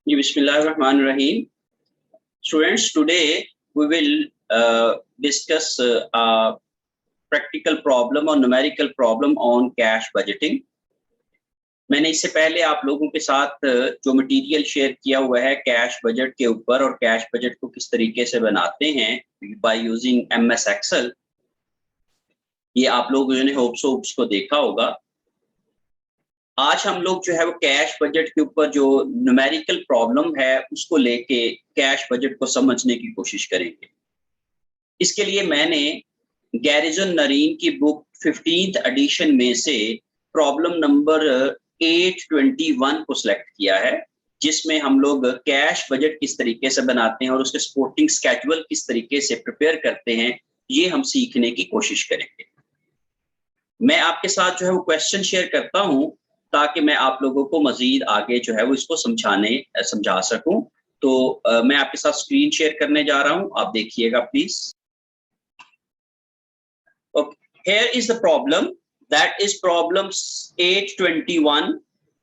Bismillahirrahmanirrahim. Students, today we will discuss a practical problem or numerical problem on cash budgeting. मैंने इससे पहले आप लोगों के साथ जो मटेरियल शेयर किया हुआ है कैश बजट के ऊपर और कैश बजट को किस तरीके से बनाते हैं बाय यूजिंग MS Excel, ये आप लोगों ने होप्स को देखा होगा। आज हम लोग जो है वो कैश बजट के ऊपर जो न्यूमेरिकल प्रॉब्लम है उसको लेके कैश बजट को समझने की कोशिश करेंगे। इसके लिए मैंने गैरिसन नरीन की बुक 15th एडिशन में से प्रॉब्लम नंबर 821 को सिलेक्ट किया है, जिसमें हम लोग कैश बजट किस तरीके से बनाते हैं और उसके सपोर्टिंग स्केड्यूल किस तरीके से प्रिपेयर करते हैं, ये हम सीखने की कोशिश करेंगे। मैं आपके साथ जो है वो क्वेश्चन शेयर करता हूं ताकि मैं आप लोगों को मजीद आगे जो है वो इसको समझा सकूं। तो मैं आपके साथ स्क्रीन शेयर करने जा रहा हूं, आप देखिएगा please. Here is the problem, that is problem 821,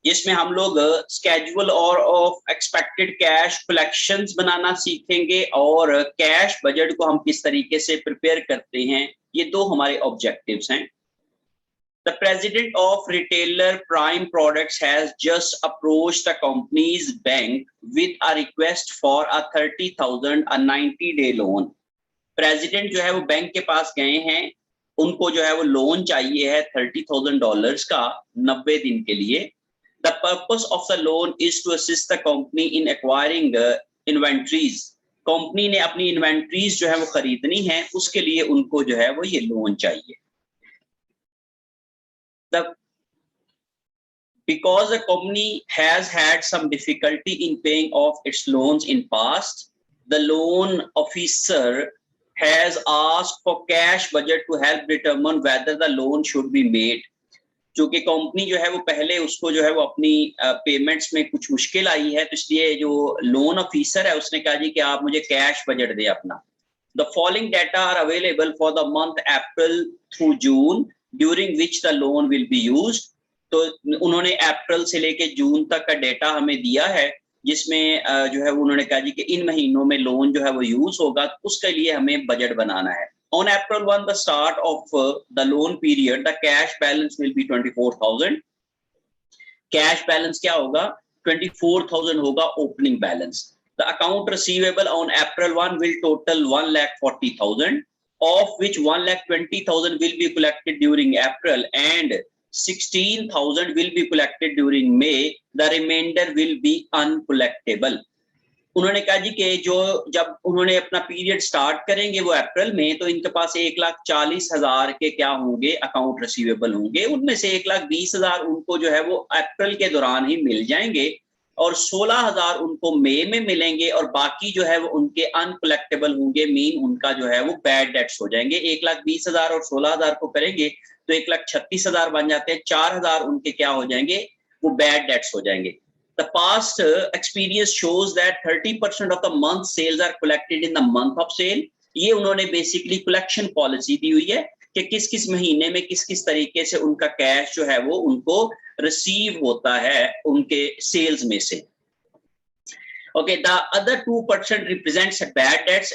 जिसमें हम लोग स्केड्यूल और ऑफ एक्सपेक्टेड कैश कलेक्शंस बनाना सीखेंगे और कैश बजट को हम किस तरीके से प्रिपेयर करते हैं। ये दो हमारे ऑब्जेक्टिव्स हैं। The president of retailer Prime Products has just approached the company's bank with a request for a 30,000 a 90-day loan. President जो है वो बैंक के पास गए हैं, उनको जो है वो लोन चाहिए है $30,000 का 90 दिन के लिए। The purpose of the loan is to assist the company in acquiring inventories. Company ने अपनी इन्वेंट्रीज जो है वो खरीदनी है, उसके लिए उनको जो है वो ये लोन चाहिए। Because the company has had some difficulty in paying off its loans in past, the loan officer has asked for cash budget to help determine whether the loan should be made. क्योंकि company जो है वो पहले उसको जो है वो अपनी पेमेंट्स में कुछ मुश्किल आई है, तो इसलिए जो लोन ऑफिसर है उसने कहा जी कि आप मुझे कैश बजट दे अपना। The following data are available for the month April through June, during which the loan will be used. तो उन्होंने अप्रैल से लेके जून तक का डेटा हमें दिया है, जिसमें जो है उन्होंने कहा जी कि इन महीनों में लोन जो है वो यूज होगा, उसके लिए हमें बजट बनाना है। On April 1, the start of the loan period, the cash balance will be 24,000. Cash balance क्या होगा? 24,000 होगा opening balance. The account receivable on April 1 will total 1,40,000, of which 1,20,000 will be collected during April and 16,000 will be collected during May. The remainder will be uncollectible. उन्होंने कहा जी कि जो जब उन्होंने अपना पीरियड स्टार्ट करेंगे वो अप्रैल में, तो इनके पास 1,40,000 के क्या होंगे, अकाउंट रिसीवेबल होंगे। उनमें से 1,20,000 उनको जो है वो अप्रैल के दौरान ही मिल जाएंगे और 16,000 उनको मई में मिलेंगे और बाकी जो है वो उनके अनकलेक्टेबल होंगे, मीन उनका जो है वो बैड डेट्स हो जाएंगे। 1,20,000 और 16,000 को करेंगे तो 1,36,000 बन जाते हैं, 4,000 उनके क्या हो जाएंगे, वो बैड डेट्स हो जाएंगे। The past experience shows that 30% of the month sales are collected in the month of sale. ये उन्होंने बेसिकली कलेक्शन पॉलिसी दी हुई है कि किस किस महीने में किस किस तरीके से उनका कैश जो है वो उनको रिसीव होता है उनके सेल्स में से। Okay, the other 2% represents bad debts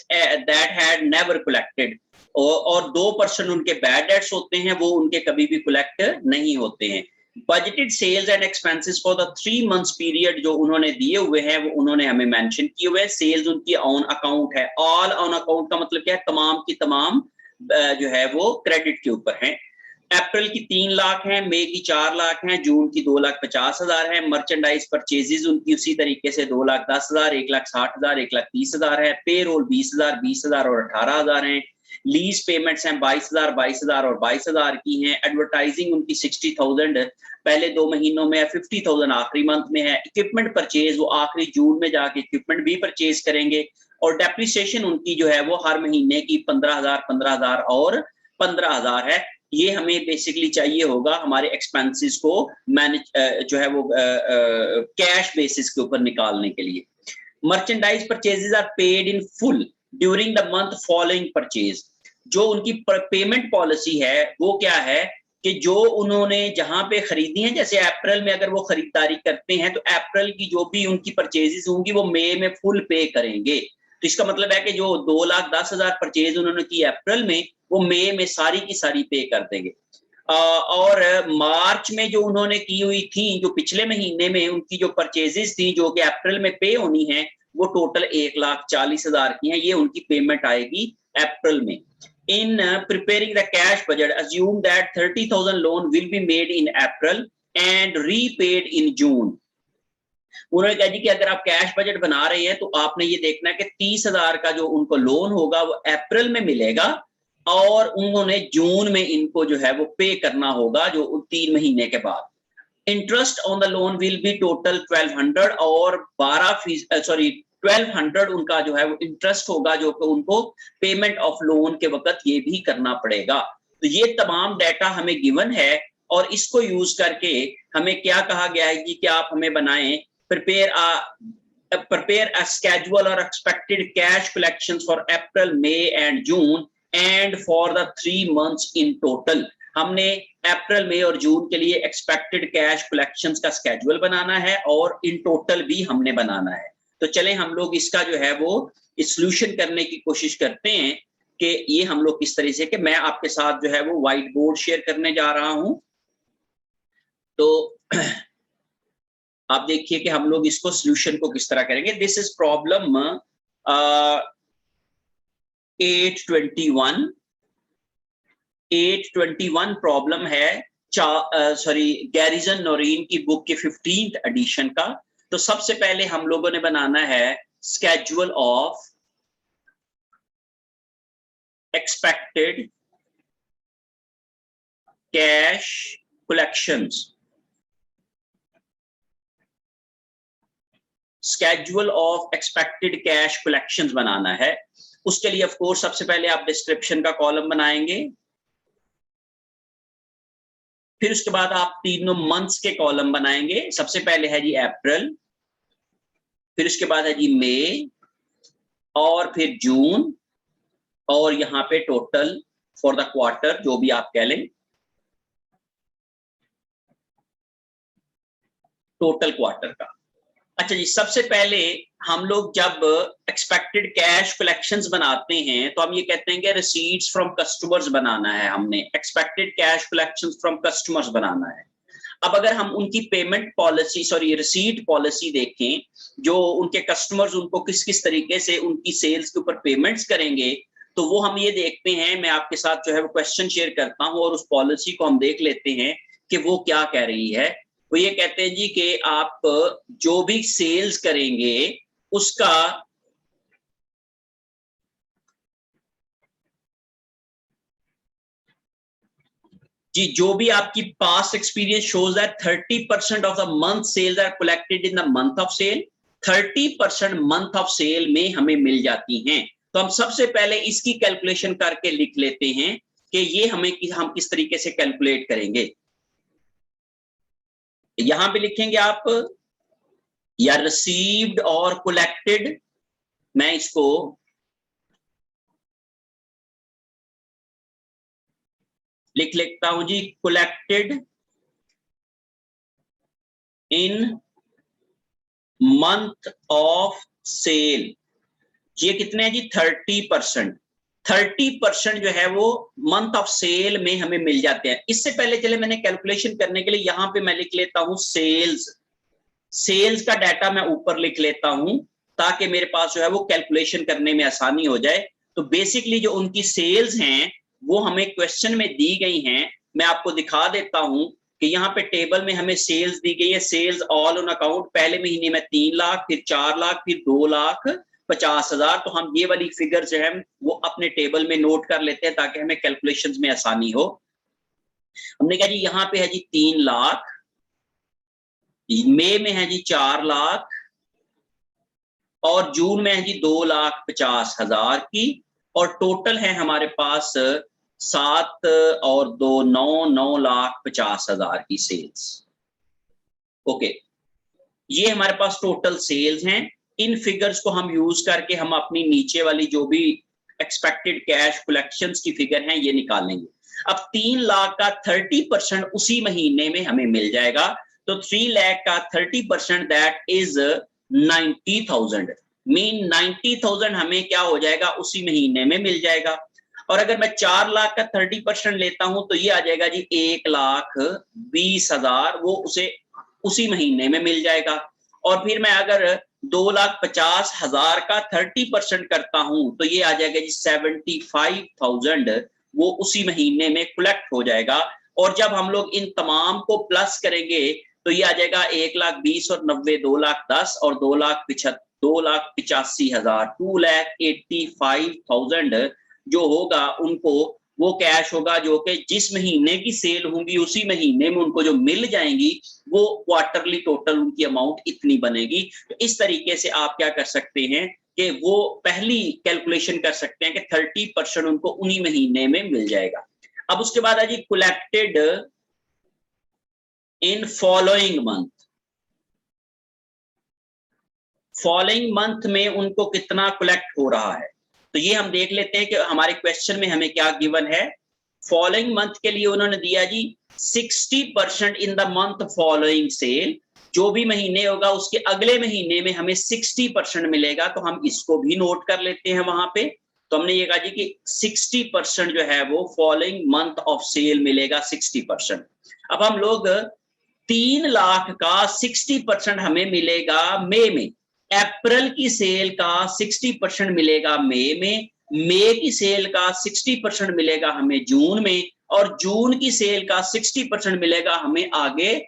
that had never collected. और 2% उनके बैड डेट्स होते हैं, वो उनके कभी भी कलेक्ट नहीं होते हैं। Budgeted sales and expenses for the 3 months period जो उन्होंने दिए हुए हैं वो उन्होंने हमें मेंशन किए हुए हैं। सेल्स उनकी ऑन अकाउंट है, ऑल ऑन अकाउंट का मतलब क्या है, तमाम की तमाम जो है वो क्रेडिट के ऊपर है। अप्रैल की 3 लाख है, मई की 4 लाख है, जून की 2,50,000 है। मर्चेंडाइज परचेजेस उनकी उसी तरीके से 2,10,000, 1,60,000, 1,30,000 है। पे रोल 20,000, 20,000 और 18,000 है। लीज पेमेंट्स हैं 22,000, 22,000 और 22,000 की हैं। एडवर्टाइजिंग उनकी 60,000 पहले 2 महीनों में है, 50,000 आखिरी मंथ में है। इक्विपमेंट परचेज वो आखिरी जून में जाके इक्विपमेंट भी परचेज करेंगे और डेप्रिसिएशन उनकी जो है वो हर महीने की 15,000, 15,000 और 15,000 है। ये हमें बेसिकली चाहिए होगा हमारे एक्सपेंसेस को मैनेज जो है वो कैश बेसिस के ऊपर निकालने के लिए। Merchandise purchases are paid in full during the month following purchase. जो उनकी पेमेंट पॉलिसी है वो क्या है कि जो उन्होंने जहां पे खरीदी हैं, जैसे अप्रैल में अगर वो खरीदारी करते हैं तो अप्रैल की जो भी उनकी परचेजेस होंगी वो मई में फुल पे करेंगे। तो इसका मतलब है कि जो 2,10,000 परचेज उन्होंने की अप्रैल में, वो मई में सारी की सारी पे कर देंगे। और मार्च में जो उन्होंने की हुई थी, जो पिछले महीने में उनकी जो परचेजेस थी जो कि अप्रैल में पे होनी है, वो टोटल 1,40,000 की हैं, ये उनकी पेमेंट आएगी अप्रैल में। In preparing the cash budget, assume that 30,000 loan will be made in April and repaid in June. उन्होंने कहा जी कि अगर आप कैश बजट बना रहे हैं तो आपने ये देखना है कि 30,000 का जो उनको लोन होगा वो अप्रैल में मिलेगा और उन्होंने जून में इनको जो है वो पे करना होगा, जो 3 महीने के बाद। Interest on the loan will B total 1200 और 1200 उनका जो है वो इंटरेस्ट होगा, जो कि उनको पेमेंट ऑफ लोन के वक्त ये भी करना पड़ेगा। तो ये तमाम डाटा हमें गिवन है और इसको यूज करके हमें क्या कहा गया है कि आप हमें बनाएं, prepare a schedule or expected cash collections for April, May and June and for the 3 months in total। हमने अप्रैल, मई और जून के लिए एक्सपेक्टेड कैश कलेक्शंस का स्केड्यूल बनाना है और इन टोटल भी हमने बनाना है। तो चलें हम लोग इसका जो है वो सॉल्यूशन करने की कोशिश करते हैं कि ये हम लोग किस तरह से, कि मैं आपके साथ जो है वो व्हाइट बोर्ड शेयर करने जा रहा हूं। तो आप देखिए कि हम लोग इसको सॉल्यूशन को किस तरह करेंगे। दिस इज प्रॉब्लम 821 प्रॉब्लम है, गैरिसन नोरीन की बुक के 15th एडिशन का। तो सबसे पहले हम लोगों ने बनाना है schedule of expected cash collections. Schedule of expected cash collections बनाना है। उसके लिए ऑफ कोर्स सबसे पहले आप डिस्क्रिप्शन का कॉलम बनाएंगे, फिर उसके बाद आप तीनों मंथ्स के कॉलम बनाएंगे। सबसे पहले है जी अप्रैल, फिर उसके बाद है जी मई और फिर जून और यहाँ पे टोटल फॉर द क्वार्टर, जो भी आप कह लें, टोटल क्वार्टर का। अच्छा जी, सबसे पहले हम लोग जब एक्सपेक्टेड कैश कलेक्शंस बनाते हैं तो हम ये कहते हैं कि रिसीट्स फ्रॉम कस्टमर्स बनाना है, हमने expected cash collections from customers बनाना है। अब अगर हम उनकी पेमेंट पॉलिसी, रिसीट पॉलिसी देखें, जो उनके कस्टमर्स उनको किस किस तरीके से उनकी सेल्स के ऊपर पेमेंट्स करेंगे, तो वो हम ये देखते हैं। मैं आपके साथ जो है वो क्वेश्चन शेयर करता हूं और उस पॉलिसी को हम देख लेते हैं कि वो क्या कह रही है। वो ये कहते हैं जी कि आप जो भी सेल्स करेंगे उसका जी, जो भी आपकी past experience shows that 30% of the month sales are collected in the month of sale. 30% month of sale में हमें मिल जाती हैं। तो हम सबसे पहले इसकी कैलकुलेशन करके लिख लेते हैं कि ये हम किस तरीके से कैलकुलेट करेंगे। यहां पे लिखेंगे आप या रिसीव्ड और कलेक्टेड। मैं इसको लिख लेता हूं जी, collected in month of sale. ये कितने हैं जी? 30%। 30% जो है वो मंथ ऑफ सेल में हमें मिल जाते हैं। इससे पहले चले मैंने कैलकुलेशन करने के लिए यहां पे मैं लिख लेता हूं सेल्स का डाटा मैं ऊपर लिख लेता हूं ताकि मेरे पास जो है वो कैलकुलेशन करने में आसानी हो जाए। तो बेसिकली जो उनकी सेल्स हैं वो हमें क्वेश्चन में दी गई हैं। मैं आपको दिखा देता हूं कि यहाँ पे टेबल में हमें सेल्स दी गई है। सेल्स ऑल ऑन अकाउंट, पहले महीने में 3 लाख, फिर 4 लाख, फिर 2,50,000। तो हम ये वाली फिगर जो है वो अपने टेबल में नोट कर लेते हैं ताकि हमें कैलकुलेशंस में आसानी हो। हमने कहा जी यहाँ पे है जी 3 लाख, मई में है जी 4 लाख और जून में है जी 2,50,000 की, और टोटल है हमारे पास 7 और 2 9,50,000 की सेल्स। ओके, ये हमारे पास टोटल सेल्स हैं। इन फिगर्स को हम यूज करके हम अपनी नीचे वाली जो भी एक्सपेक्टेड कैश कलेक्शंस की फिगर है, ये निकालेंगे। अब 3 लाख का 30% उसी महीने में हमें मिल जाएगा, तो 3 लाख का 30% दैट इज 90,000, मीन 90,000 हमें क्या हो जाएगा, उसी महीने में मिल जाएगा। और अगर मैं 4 लाख का 30% लेता हूं तो ये आ जाएगा जी 1,20,000, वो उसे उसी महीने में मिल जाएगा। और फिर मैं अगर 2,50,000 का 30% करता हूं तो ये आ जाएगा जी 75,000, वो उसी महीने में कलेक्ट हो जाएगा। और जब हम लोग इन तमाम को प्लस करेंगे तो ये आ जाएगा 1,20,000 और 90 2,10,000 और 2,85,000, 2,85,000 जो होगा उनको वो कैश होगा जो कि जिस महीने की सेल होंगी उसी महीने में उनको जो मिल जाएंगी, वो क्वार्टरली टोटल उनकी अमाउंट इतनी बनेगी। तो इस तरीके से आप क्या कर सकते हैं कि वो पहली कैलकुलेशन कर सकते हैं कि 30% उनको उन्हीं महीने में मिल जाएगा। अब उसके बाद है जी collected in following month, following month में उनको कितना कलेक्ट हो रहा है। तो ये हम देख लेते हैं कि हमारे क्वेश्चन में हमें क्या गिवन है। फॉलोइंग मंथ के लिए उन्होंने दिया जी 60% in the month following sale, जो भी महीने होगा उसके अगले महीने में हमें 60% मिलेगा, तो हम इसको भी नोट कर लेते हैं वहां पे। तो हमने ये कहा जी कि 60% जो है वो फॉलोइंग मंथ ऑफ सेल मिलेगा 60%। अब हम लोग 3 लाख का 60% हमें मिलेगा मई में, अप्रैल की सेल का 60% मिलेगा मई में, मई की सेल का 60% मिलेगा हमें जून में, और जून की सेल का 60% मिलेगा हमें आगे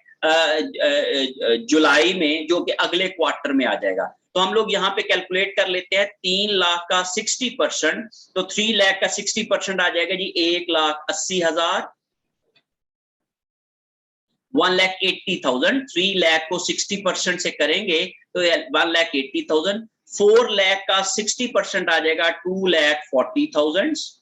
जुलाई में, जो कि अगले क्वार्टर में आ जाएगा। तो हम लोग यहाँ पे कैलकुलेट कर लेते हैं 3 लाख का 60%, तो 3 लाख का 60% आ जाएगा जी 1,80,000, 1,80,000। 3 लाख को 60% से करेंगे तो 1,80,000। 4 लाख का 60% आ जाएगा 2,40,000।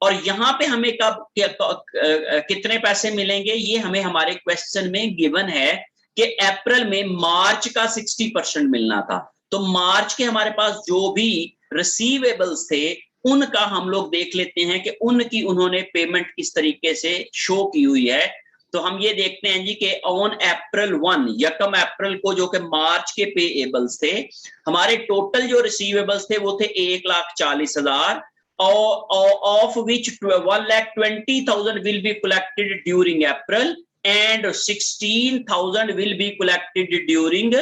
और यहाँ पे हमें कब कितने पैसे मिलेंगे, ये हमें हमारे क्वेश्चन में गिवन है कि अप्रैल में मार्च का 60% मिलना था। तो मार्च के हमारे पास जो भी रिसीवेबल्स थे उनका हम लोग देख लेते हैं कि उनकी उन्होंने पेमेंट किस तरीके से शो की हुई है। तो हम ये देखते हैं जी कि ऑन अप्रैल 1, यकम अप्रैल को जो कि मार्च के पेएबल्स थे, हमारे टोटल जो रिसीवेबल्स थे वो थे 1,40,000, of which 1,20,000 will be collected during April and 16,000 will be collected during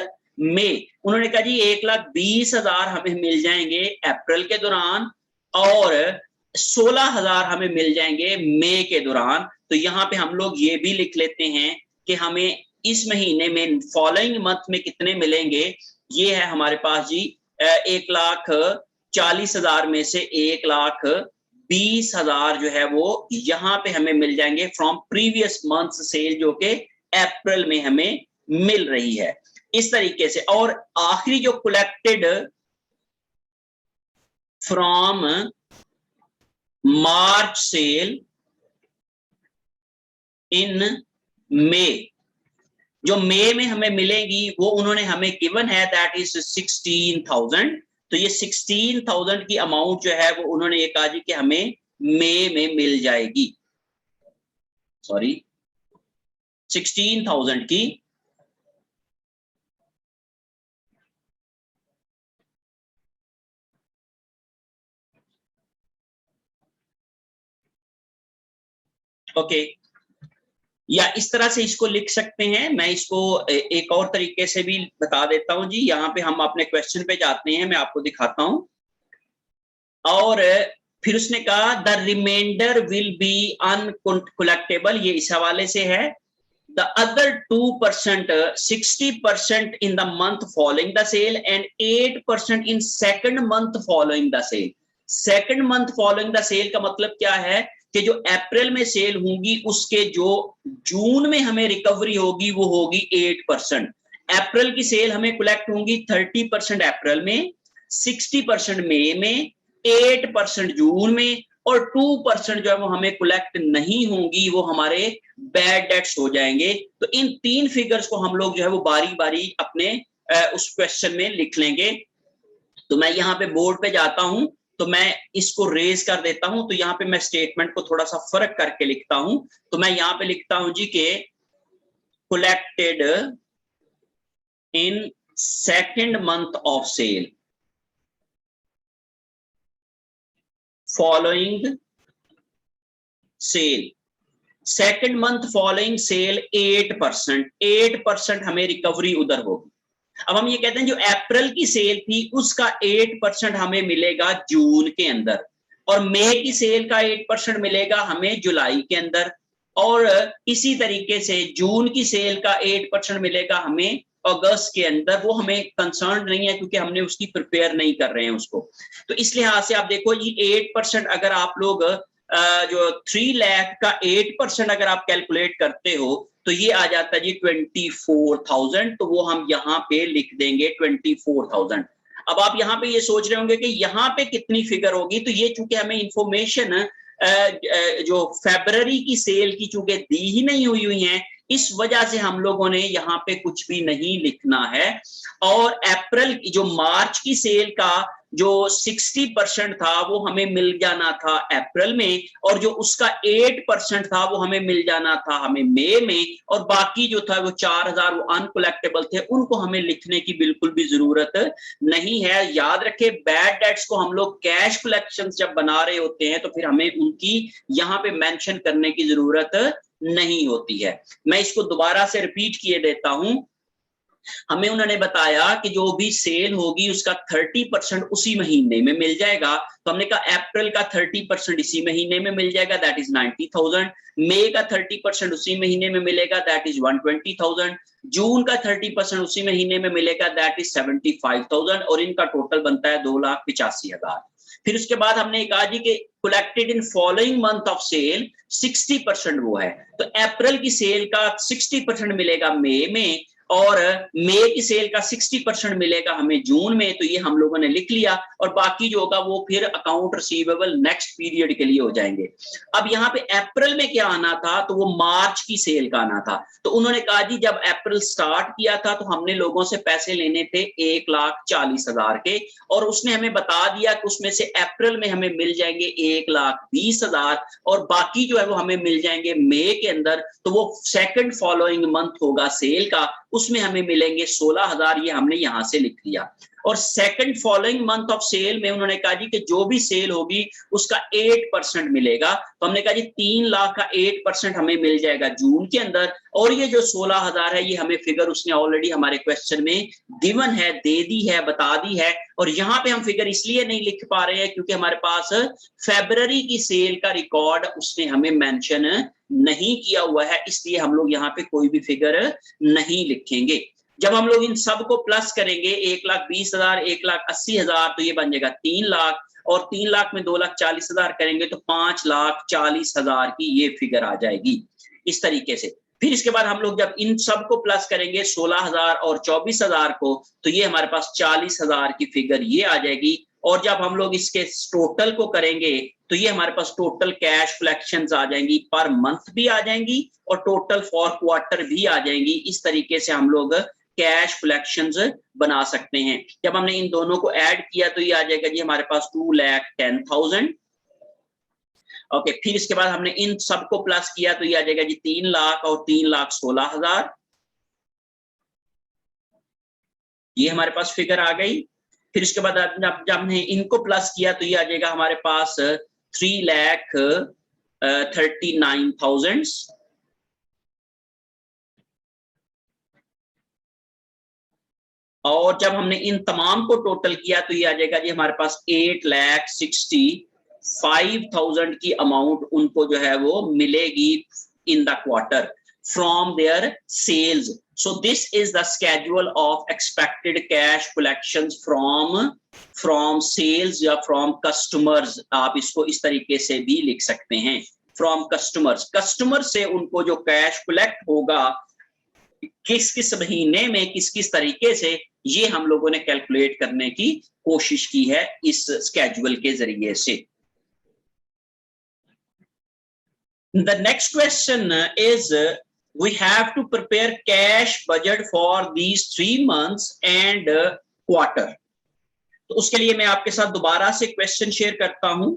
May। उन्होंने कहा जी 1,20,000 हमें मिल जाएंगे अप्रैल के दौरान और 16,000 हमें मिल जाएंगे मई के दौरान। तो यहाँ पे हम लोग ये भी लिख लेते हैं कि हमें इस महीने में फॉलोइंग मंथ में कितने मिलेंगे। ये है हमारे पास जी 1,40,000 में से 1,20,000 जो है वो यहाँ पे हमें मिल जाएंगे फ्रॉम प्रीवियस मंथ सेल, जो कि अप्रैल में हमें मिल रही है इस तरीके से। और आखिरी जो कलेक्टेड फ्रॉम मार्च सेल इन मई, जो मई में हमें मिलेगी वो उन्होंने हमें गिवन है दैट इज 16,000। तो ये 16,000 की अमाउंट जो है वो उन्होंने ये कहा जी कि हमें मई में मिल जाएगी, सॉरी 16,000 की ओके या इस तरह से इसको लिख सकते हैं। मैं इसको एक और तरीके से भी बता देता हूं जी। यहाँ पे हम अपने क्वेश्चन पे जाते हैं, मैं आपको दिखाता हूं। और फिर उसने कहा the reminder will be uncollectable, ये इस हवाले से है। The other 2%, 60% in the month following the sale and 8% in second month following the sale। second month following the sale का मतलब क्या है कि जो अप्रैल में सेल होंगी उसके जो जून में हमें रिकवरी होगी वो होगी 8%। अप्रैल की सेल हमें कलेक्ट होंगी 30% अप्रैल में, 60% मई में, 8% जून में, और 2% जो है वो हमें कलेक्ट नहीं होंगी, वो हमारे बैड डेट्स हो जाएंगे। तो इन 3 फिगर्स को हम लोग जो है वो बारी बारी अपने उस क्वेश्चन में लिख लेंगे। तो मैं यहाँ पे बोर्ड पे जाता हूं, तो तो मैं इसको रेज कर देता हूं। तो यहाँ पे मैं स्टेटमेंट को थोड़ा सा फर्क करके लिखता हूं। तो मैं यहाँ पे लिखता हूं जी के collected in second month of sale following sale, second month following sale 8% हमें रिकवरी उधर होगी। अब हम ये कहते हैं जो अप्रैल की सेल थी उसका 8% हमें मिलेगा जून के अंदर, और मई की सेल का 8% मिलेगा हमें जुलाई के अंदर, और इसी तरीके से जून की सेल का 8% मिलेगा हमें अगस्त के अंदर। वो हमें कंसर्न नहीं है क्योंकि हमने उसकी प्रिपेयर नहीं कर रहे हैं उसको। तो इस लिहाज से आप देखो ये 8% अगर आप लोग जो 3 लाख का 8% अगर आप कैलकुलेट करते हो तो ये आ जाता है जी 24,000। तो वो हम यहाँ पे लिख देंगे 24,000। अब आप यहाँ पे ये सोच रहे होंगे कि यहाँ पे कितनी फिगर होगी, तो ये चूंकि हमें इंफॉर्मेशन जो फरवरी की सेल की चूंकि दी ही नहीं हुई है, इस वजह से हम लोगों ने यहाँ पे कुछ भी नहीं लिखना है। और अप्रैल जो मार्च की सेल का जो 60% था वो हमें मिल जाना था अप्रैल में, और जो उसका 8% था वो हमें मिल जाना था हमें मई में, और बाकी जो था वो 4,000 वो अनकलेक्टेबल थे, उनको हमें लिखने की बिल्कुल भी जरूरत नहीं है। याद रखें बैड डेट्स को हम लोग कैश कलेक्शन जब बना रहे होते हैं तो फिर हमें उनकी यहाँ पे मेंशन करने की जरूरत नहीं होती है। मैं इसको दोबारा से रिपीट किए देता हूं। हमें उन्होंने बताया कि जो भी सेल होगी उसका 30% उसी महीने में मिल जाएगा। तो हमने कहा अप्रैल का 30% इसी महीने में मिल जाएगा, दैट इज 90,000। मई का 30% उसी महीने में मिलेगा, दैट इज 120,000। जून का 30% उसी महीने में मिलेगा, दैट इज 75,000, और इनका टोटल बनता है 2,85,000। फिर उसके बाद हमने कहा जी कि collected in following month of sale 60% वो है, तो अप्रैल की सेल का 60% मिलेगा मई में, और मई की सेल का 60% मिलेगा हमें जून में। तो ये हम लोगों ने लिख लिया, और बाकी जो होगा वो फिर अकाउंट रिसीवेबल नेक्स्ट पीरियड के लिए हो जाएंगे। अब यहाँ पे अप्रैल में क्या आना था, तो वो मार्च की सेल का आना था। तो उन्होंने कहा जी जब अप्रैल स्टार्ट किया था तो हमने लोगों से पैसे लेने थे 1,40,000 के, और उसने हमें बता दिया कि उसमें से अप्रैल में हमें मिल जाएंगे 1,20,000, और बाकी जो है वो हमें मिल जाएंगे मई के अंदर। तो वो सेकंड फॉलोइंग मंथ होगा सेल का, उसमें हमें मिलेंगे 16,000। ये हमने यहां से लिख लिया। और second following month of sale में उन्होंने कहा जी कि जो भी सेल होगी उसका 8% मिलेगा। तो हमने कहा जी 3 लाख का 8% हमें मिल जाएगा जून के अंदर, और ये जो 16,000 है ये हमें फिगर उसने ऑलरेडी हमारे क्वेश्चन में गिवन है, दे दी है, बता दी है। और यहाँ पे हम फिगर इसलिए नहीं लिख पा रहे हैं क्योंकि हमारे पास फरवरी की सेल का रिकॉर्ड उसने हमें मेंशन नहीं किया हुआ है, इसलिए हम लोग यहाँ पे कोई भी फिगर नहीं लिखेंगे। जब हम लोग इन सब को प्लस करेंगे 1,20,000 1,80,000 तो ये बन जाएगा 3 लाख, और 3 लाख में 2,40,000 करेंगे तो 5,40,000 की ये फिगर आ जाएगी इस तरीके से। फिर इसके बाद हम लोग जब इन सब को प्लस करेंगे 16,000 और 24,000 को, तो ये हमारे पास 40,000 की फिगर ये आ जाएगी। और जब हम लोग इसके टोटल को करेंगे तो ये हमारे पास टोटल कैश कलेक्शंस आ जाएंगी, पर मंथ भी आ जाएंगी और टोटल फॉर क्वार्टर भी आ जाएंगी। इस तरीके से हम लोग कैश कलेक्शंस बना सकते हैं। जब हमने इन दोनों को ऐड किया तो ये आ जाएगा जी हमारे पास 2,10,000। ओके, फिर इसके बाद हमने इन सबको प्लस किया तो ये आ जाएगा जी 3 लाख और 3,16,000। ये हमारे पास फिगर आ गई। फिर इसके बाद जब हमने इनको प्लस किया तो ये आ जाएगा हमारे पास 3,39,000। और जब हमने इन तमाम को टोटल किया तो ये आ जाएगा जी हमारे पास 8,65,000 की अमाउंट उनको जो है वो मिलेगी in the quarter from there sales. So this is the schedule of expected cash collections from sales या from customers। आप इसको इस तरीके से भी लिख सकते हैं, from customers। कस्टमर से उनको जो कैश कलेक्ट होगा किस किस महीने में किस किस तरीके से, ये हम लोगों ने कैलकुलेट करने की कोशिश की है इस स्केड्यूल के जरिए से। The next question is we have to prepare cash budget for these 3 months and quarter। तो उसके लिए मैं आपके साथ दोबारा से क्वेश्चन शेयर करता हूं,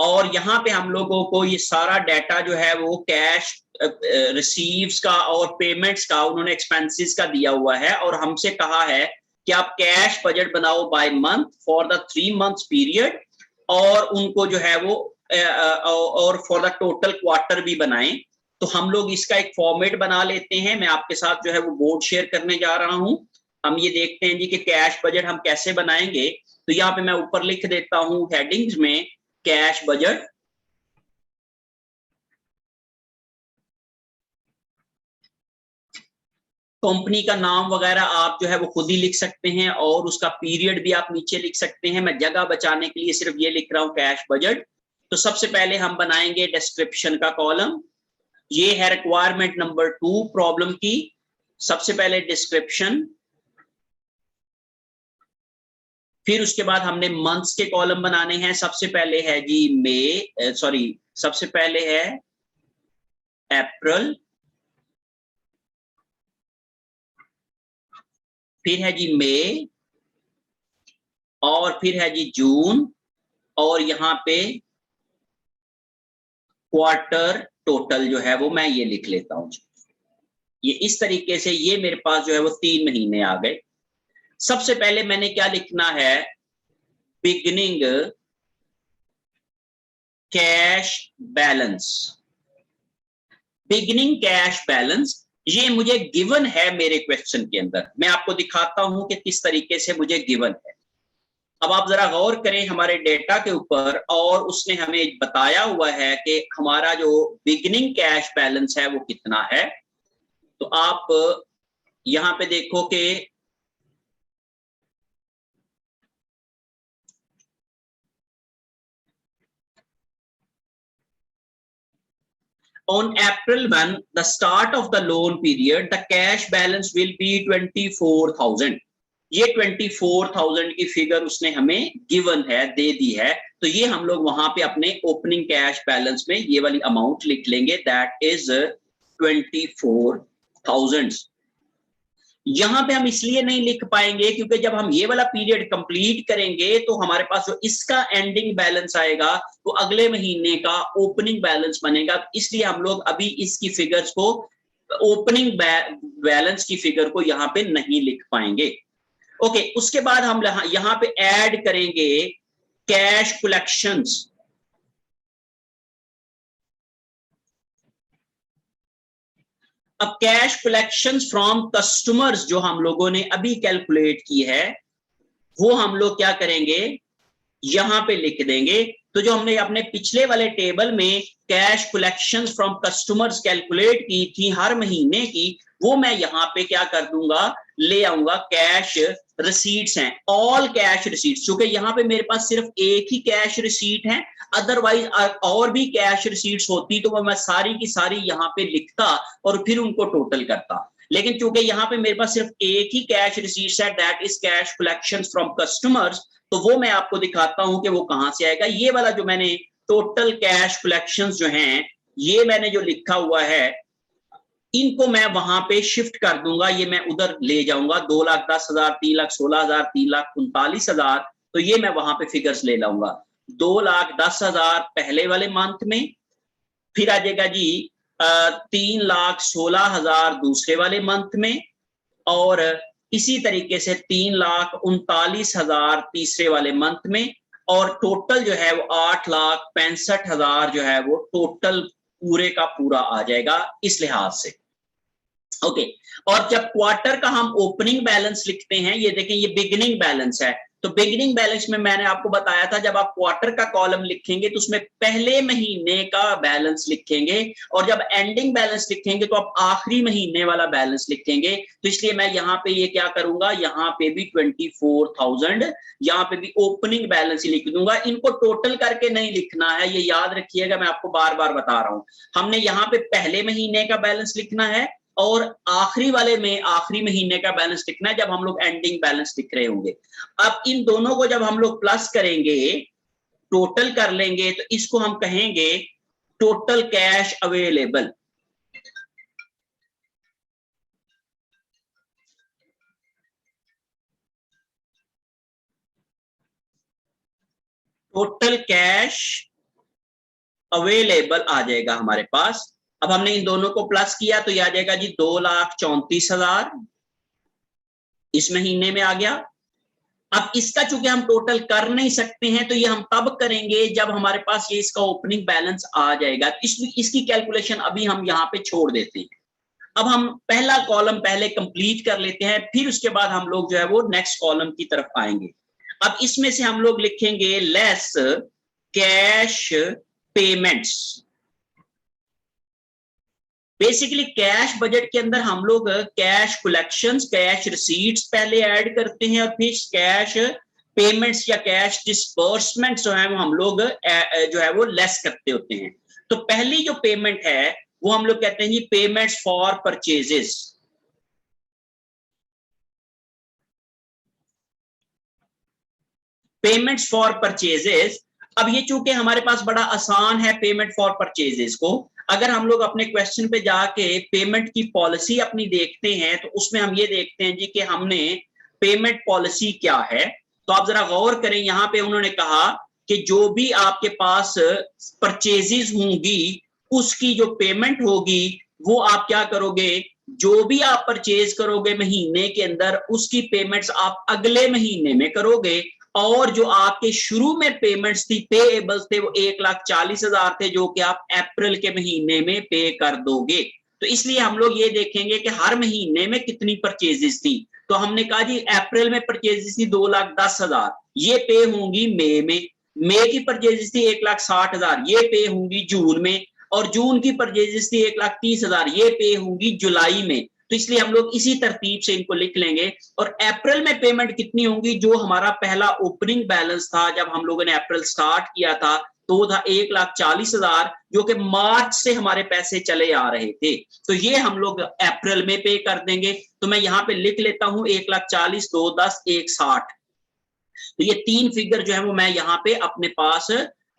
और यहाँ पे हम लोगों को ये सारा डाटा जो है वो कैश रिसीव्स का और पेमेंट्स का, उन्होंने एक्सपेंसेस का दिया हुआ है, और हमसे कहा है कि आप कैश बजट बनाओ by month for the 3 months period, और उनको जो है वो और फॉर द टोटल क्वार्टर भी बनाएं। तो हम लोग इसका एक फॉर्मेट बना लेते हैं, मैं आपके साथ जो है वो बोर्ड शेयर करने जा रहा हूं। हम ये देखते हैं जी कि कैश बजट हम कैसे बनाएंगे। तो यहाँ पे मैं ऊपर लिख देता हूं हेडिंग्स में कैश बजट, कंपनी का नाम वगैरह आप जो है वो खुद ही लिख सकते हैं, और उसका पीरियड भी आप नीचे लिख सकते हैं। मैं जगह बचाने के लिए सिर्फ ये लिख रहा हूं कैश बजट। तो सबसे पहले हम बनाएंगे डिस्क्रिप्शन का कॉलम, ये है रिक्वायरमेंट नंबर 2 प्रॉब्लम की। सबसे पहले डिस्क्रिप्शन, फिर उसके बाद हमने मंथ्स के कॉलम बनाने हैं। सबसे पहले है जी सबसे पहले है अप्रैल, फिर है जी मई, और फिर है जी जून, और यहाँ पे क्वार्टर टोटल जो है वो मैं ये लिख लेता हूं। ये इस तरीके से ये मेरे पास जो है वो 3 महीने आ गए। सबसे पहले मैंने क्या लिखना है, beginning cash balance. Beginning cash balance ये मुझे गिवन है मेरे क्वेश्चन के अंदर, मैं आपको दिखाता हूं कि किस तरीके से मुझे गिवन है। अब आप जरा गौर करें हमारे डेटा के ऊपर, और उसने हमें बताया हुआ है कि हमारा जो बिगिनिंग कैश बैलेंस है वो कितना है। तो आप यहां पे देखो कि on April 1, the start of the loan period, the cash balance will be 24,000। ये 24,000 की फिगर उसने हमें गिवन है, दे दी है। तो ये हम लोग वहां पे अपने ओपनिंग कैश बैलेंस में ये वाली अमाउंट लिख लेंगे, दैट इज 24,000। यहां पे हम इसलिए नहीं लिख पाएंगे क्योंकि जब हम ये वाला पीरियड कंप्लीट करेंगे तो हमारे पास जो इसका एंडिंग बैलेंस आएगा वो अगले महीने का ओपनिंग बैलेंस बनेगा। इसलिए हम लोग अभी इसकी फिगर्स को, ओपनिंग बैलेंस की फिगर को यहां पे नहीं लिख पाएंगे। ओके, उसके बाद हम यहां पे ऐड करेंगे कैश कलेक्शंस। अब कैश कलेक्शंस फ्रॉम कस्टमर्स जो हम लोगों ने अभी कैलकुलेट की है वो हम लोग क्या करेंगे, यहां पे लिख देंगे। तो जो हमने अपने पिछले वाले टेबल में cash collections from customers calculate की थी हर महीने की, वो मैं यहां पे क्या कर दूंगा, ले आऊंगा कैश रिसीट्स हैं, ऑल कैश रिसीट्स। क्योंकि यहां पे मेरे पास सिर्फ एक ही कैश रिसीट है, अदरवाइज और भी कैश रिसीट्स होती तो मैं सारी की सारी यहां पे लिखता और फिर उनको टोटल करता। लेकिन चूंकि यहां पे मेरे पास सिर्फ एक ही कैश रिसीट्स है, that is cash collections from customers, तो वो मैं आपको दिखाता हूं कि वो कहां से आएगा। ये वाला जो मैंने टोटल कैश कलेक्शंस जो हैं, ये मैंने जो लिखा हुआ है, इनको मैं वहां पे शिफ्ट कर दूंगा, ये मैं उधर ले जाऊंगा, 2,10,000, 3,16,000, 3,39,000। तो ये मैं वहां पे फिगर्स ले लाऊंगा। 2,10,000 पहले वाले मंथ में, फिर आ जाएगा जी 3,16,000 दूसरे वाले मंथ में, और इसी तरीके से 3,39,000 तीसरे वाले मंथ में, और टोटल जो है वो 8,65,000 जो है वो टोटल पूरे का पूरा आ जाएगा इस लिहाज से। ओके, और जब क्वार्टर का हम ओपनिंग बैलेंस लिखते हैं, ये देखें ये बिगिनिंग बैलेंस है, तो बिगिनिंग बैलेंस में मैंने आपको बताया था जब आप क्वार्टर का कॉलम लिखेंगे तो उसमें पहले महीने का बैलेंस लिखेंगे, और जब एंडिंग बैलेंस लिखेंगे तो आप आखिरी महीने वाला बैलेंस लिखेंगे। तो इसलिए मैं यहाँ पे ये क्या करूंगा, यहाँ पे भी 24,000, यहाँ पे भी ओपनिंग बैलेंस ही लिख दूंगा। इनको टोटल करके नहीं लिखना है, ये याद रखिएगा, मैं आपको बार बार बता रहा हूं। हमने यहाँ पे पहले महीने का बैलेंस लिखना है और आखिरी वाले में आखिरी महीने का बैलेंस लिखना है जब हम लोग एंडिंग बैलेंस लिख रहे होंगे। अब इन दोनों को जब हम लोग प्लस करेंगे, टोटल कर लेंगे, तो इसको हम कहेंगे total cash available. Total cash available आ जाएगा हमारे पास। अब हमने इन दोनों को प्लस किया तो ये आ जाएगा जी 2,34,000 इस महीने में आ गया। अब इसका चूंकि हम टोटल कर नहीं सकते हैं तो ये हम तब करेंगे जब हमारे पास ये इसका ओपनिंग बैलेंस आ जाएगा। इसकी कैलकुलेशन अभी हम यहाँ पे छोड़ देते हैं। अब हम पहला कॉलम पहले कंप्लीट कर लेते हैं, फिर उसके बाद हम लोग जो है वो नेक्स्ट कॉलम की तरफ आएंगे। अब इसमें से हम लोग लिखेंगे less cash payments. Basically cash budget के अंदर हम लोग कैश कलेक्शंस, कैश रिसीट्स पहले ऐड करते हैं और फिर कैश पेमेंट्स या कैश डिस्बर्समेंट्स जो है वो हम लोग जो है वो लेस करते होते हैं। तो पहली जो पेमेंट है वो हम लोग कहते हैं जी payments for purchases. Payments for purchases. अब ये चूंकि हमारे पास बड़ा आसान है पेमेंट फॉर परचेजेस को, अगर हम लोग अपने क्वेश्चन पे जाके पेमेंट की पॉलिसी अपनी देखते हैं तो उसमें हम ये देखते हैं जी कि हमने पेमेंट पॉलिसी क्या है। तो आप जरा गौर करें, यहाँ पे उन्होंने कहा कि जो भी आपके पास परचेजेस होंगी उसकी जो पेमेंट होगी वो आप क्या करोगे, जो भी आप परचेज करोगे महीने के अंदर उसकी पेमेंट्स आप अगले महीने में करोगे। और जो आपके शुरू में पेमेंट्स थी, पेएबल्स थे, वो 1,40,000 थे जो कि आप अप्रैल के महीने में पे कर दोगे। तो इसलिए हम लोग ये देखेंगे कि हर महीने में कितनी परचेजेस थी। तो हमने कहा जी अप्रैल में परचेजेस थी 2,10,000, ये पे होंगी मई की परचेजेस थी 1,60,000, ये पे होंगी जून में, और जून की परचेजेस थी 1,30,000, ये पे होंगी जुलाई में। तो इसलिए हम लोग इसी तरतीब से इनको लिख लेंगे। और अप्रैल में पेमेंट कितनी होंगी, जो हमारा पहला ओपनिंग बैलेंस था जब हम लोगों ने अप्रैल स्टार्ट किया था तो वो था 1,40,000, जो कि मार्च से हमारे पैसे चले आ रहे थे। तो ये हम लोग अप्रैल में पे कर देंगे। तो मैं यहाँ पे लिख लेता हूं 1,40,000, 2, 10, 1,60। तो ये तीन फिगर जो है वो मैं यहाँ पे अपने पास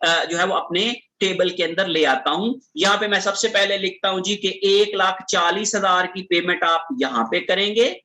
जो है वो अपने टेबल के अंदर ले आता हूं। यहाँ पे मैं सबसे पहले लिखता हूं जी कि 1,40,000 की पेमेंट आप यहाँ पे करेंगे,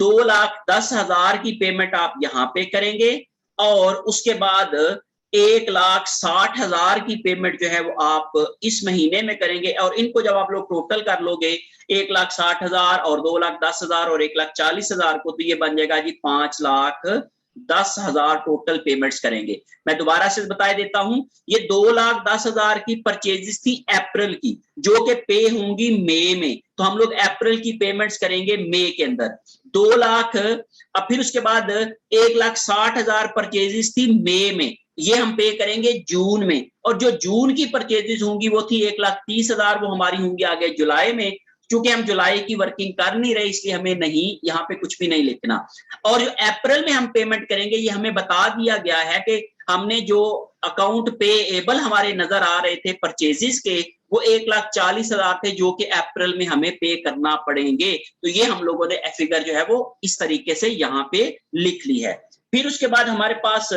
2,10,000 की पेमेंट आप यहाँ पे करेंगे, और उसके बाद 1,60,000 की पेमेंट जो है वो आप इस महीने में करेंगे। और इनको जब आप लोग टोटल कर लोगे 1,60,000 और 2,10,000 और 1,40,000 को, तो ये बन जाएगा जी 5,10,000 टोटल पेमेंट्स करेंगे। मैं दोबारा से बता देता हूं, ये 2,10,000 की परचेजेस थी अप्रैल की जो कि पे होंगी मई में। तो हम लोग अप्रैल की पेमेंट्स करेंगे मई के अंदर 2 लाख। अब फिर उसके बाद 1,60,000 परचेजेस थी मई में, ये हम पे करेंगे जून में। और जो जून की परचेजेस होंगी वो थी 1,30,000, वो हमारी होंगी आगे जुलाई में। क्योंकि हम जुलाई की वर्किंग कर नहीं रहे इसलिए हमें नहीं यहाँ पे कुछ भी नहीं लिखना। और जो अप्रैल में हम पेमेंट करेंगे ये हमें बता दिया गया है कि हमने जो अकाउंट पेएबल हमारे नजर आ रहे थे परचेजेस के, वो 1,40,000 थे जो कि अप्रैल में हमें पे करना पड़ेंगे। तो ये हम लोगों ने फिगर जो है वो इस तरीके से यहाँ पे लिख ली है। फिर उसके बाद हमारे पास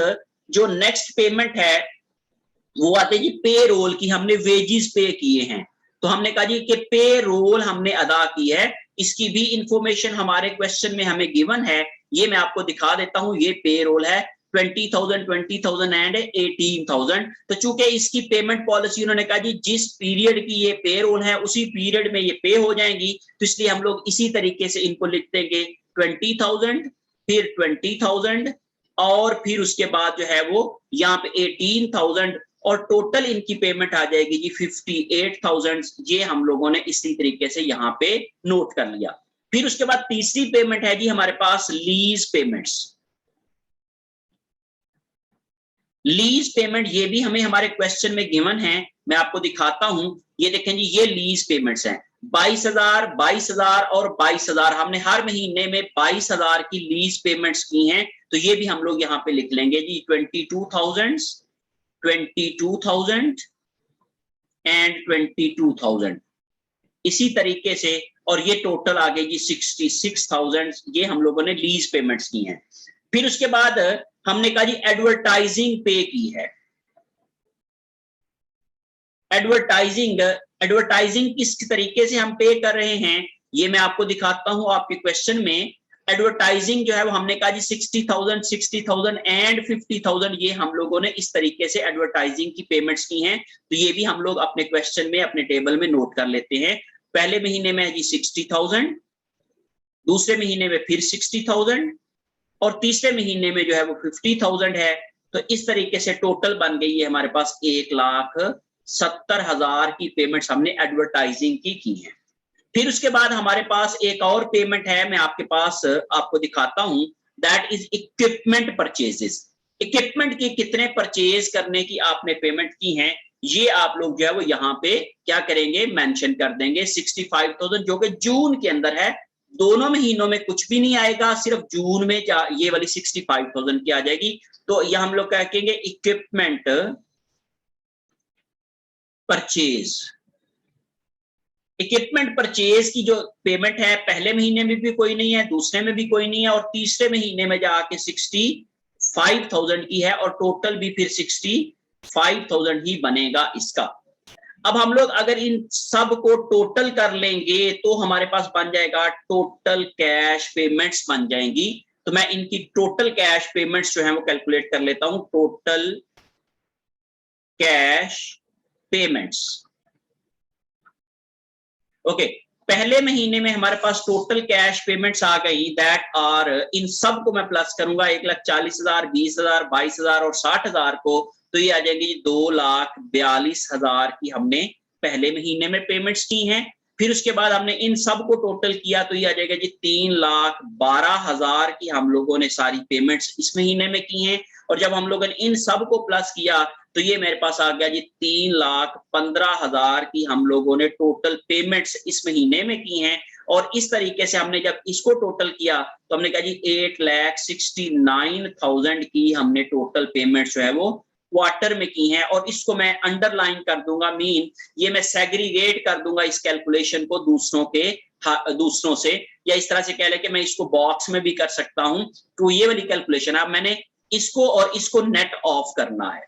जो नेक्स्ट पेमेंट है वो आते जी पे रोल की, हमने वेजिस पे किए हैं। तो हमने कहा जी कि पे रोल हमने अदा की है, इसकी भी इंफॉर्मेशन हमारे क्वेश्चन में हमें गिवन है। ये मैं आपको दिखा देता हूं, ये पे रोल है 20,000, 20,000 एंड 18,000। तो चूंकि इसकी पेमेंट पॉलिसी उन्होंने कहा जी जिस पीरियड की ये पे रोल है उसी पीरियड में ये पे हो जाएंगी, तो इसलिए हम लोग इसी तरीके से इनको लिख देंगे 20,000, फिर 20,000, और फिर उसके बाद जो है वो यहाँ पे 18,000, और टोटल इनकी पेमेंट आ जाएगी जी 58,000। ये हम लोगों ने इसी तरीके से यहाँ पे नोट कर लिया। फिर उसके बाद तीसरी पेमेंट है जी हमारे पास लीज पेमेंट्स। लीज पेमेंट ये भी हमें हमारे क्वेश्चन में गिवन है, मैं आपको दिखाता हूं। ये देखें जी ये लीज पेमेंट्स हैं 22,000, 22,000 और 22,000। हमने हर महीने में 22,000 की लीज पेमेंट्स की हैं। तो ये भी हम लोग यहाँ पे लिख लेंगे जी 22,000, 22,000 एंड 22,000 इसी तरीके से। और ये टोटल आ गई जी 66,000, ये हम लोगों ने लीज पेमेंट्स की हैं। फिर उसके बाद हमने कहा जी एडवर्टाइजिंग पे की है। एडवर्टाइजिंग किस तरीके से हम पे कर रहे हैं ये मैं आपको दिखाता हूं आपके क्वेश्चन में। एडवर्टाइजिंग जो है वो हमने कहा जी 60,000 एंड 50,000, ये हम लोगों ने इस तरीके से एडवर्टाइजिंग की पेमेंट्स की हैं। तो ये भी हम लोग अपने क्वेश्चन में अपने टेबल में नोट कर लेते हैं। पहले महीने में है जी 60,000, दूसरे महीने में फिर 60,000 और तीसरे महीने में जो है वो 50,000 है। तो इस तरीके से टोटल बन गई है हमारे पास 1,70,000 की पेमेंट्स हमने एडवर्टाइजिंग की है। फिर उसके बाद हमारे पास एक और पेमेंट है, मैं आपके पास आपको दिखाता हूं, that is equipment purchases. Equipment की कितने परचेज करने की आपने पेमेंट की है, ये आप लोग जो है वो यहाँ पे क्या करेंगे, मेंशन कर देंगे 65,000, जो कि जून के अंदर है। दोनों महीनों में कुछ भी नहीं आएगा, सिर्फ जून में ये वाली 65,000 की आ जाएगी। तो यह हम लोग क्या कहेंगे, इक्विपमेंट परचेज। इक्विपमेंट परचेज की जो पेमेंट है, पहले महीने में भी कोई नहीं है, दूसरे में भी कोई नहीं है, और तीसरे महीने में जाके 65,000 की है, और टोटल भी फिर 65,000 ही बनेगा इसका। अब हम लोग अगर इन सब को टोटल कर लेंगे तो हमारे पास बन जाएगा टोटल कैश पेमेंट्स बन जाएंगी। तो मैं इनकी टोटल कैश पेमेंट्स जो है वो कैलकुलेट कर लेता हूं, टोटल कैश पेमेंट्स। ओके, पहले महीने में हमारे पास टोटल कैश पेमेंट्स आ गई, दैट आर, इन सब को मैं प्लस करूंगा, 1,40,000, 20,000, 22,000 और 60,000 को, तो ये आ जाएगी 2,42,000 की हमने पहले महीने में पेमेंट्स की हैं। फिर उसके बाद हमने इन सब को टोटल किया तो ये आ जाएगा जी 3,12,000 की हम लोगों ने सारी पेमेंट्स इस महीने में की हैं। और जब हम लोगों ने इन सब को प्लस किया तो ये मेरे पास आ गया जी 3,15,000 की हम लोगों ने टोटल पेमेंट्स इस महीने में की हैं। और इस तरीके से हमने जब इसको टोटल किया तो हमने कहा जी 8,69,000 की हमने टोटल पेमेंट्स जो है वो क्वार्टर में की हैं। और इसको मैं अंडरलाइन कर दूंगा, मीन ये मैं सेग्रीगेट कर दूंगा इस कैलकुलेशन को दूसरों से, या इस तरह से कह ले कि मैं इसको बॉक्स में भी कर सकता हूं। तो ये वाली कैलकुलेशन, अब मैंने इसको और इसको नेट ऑफ करना है,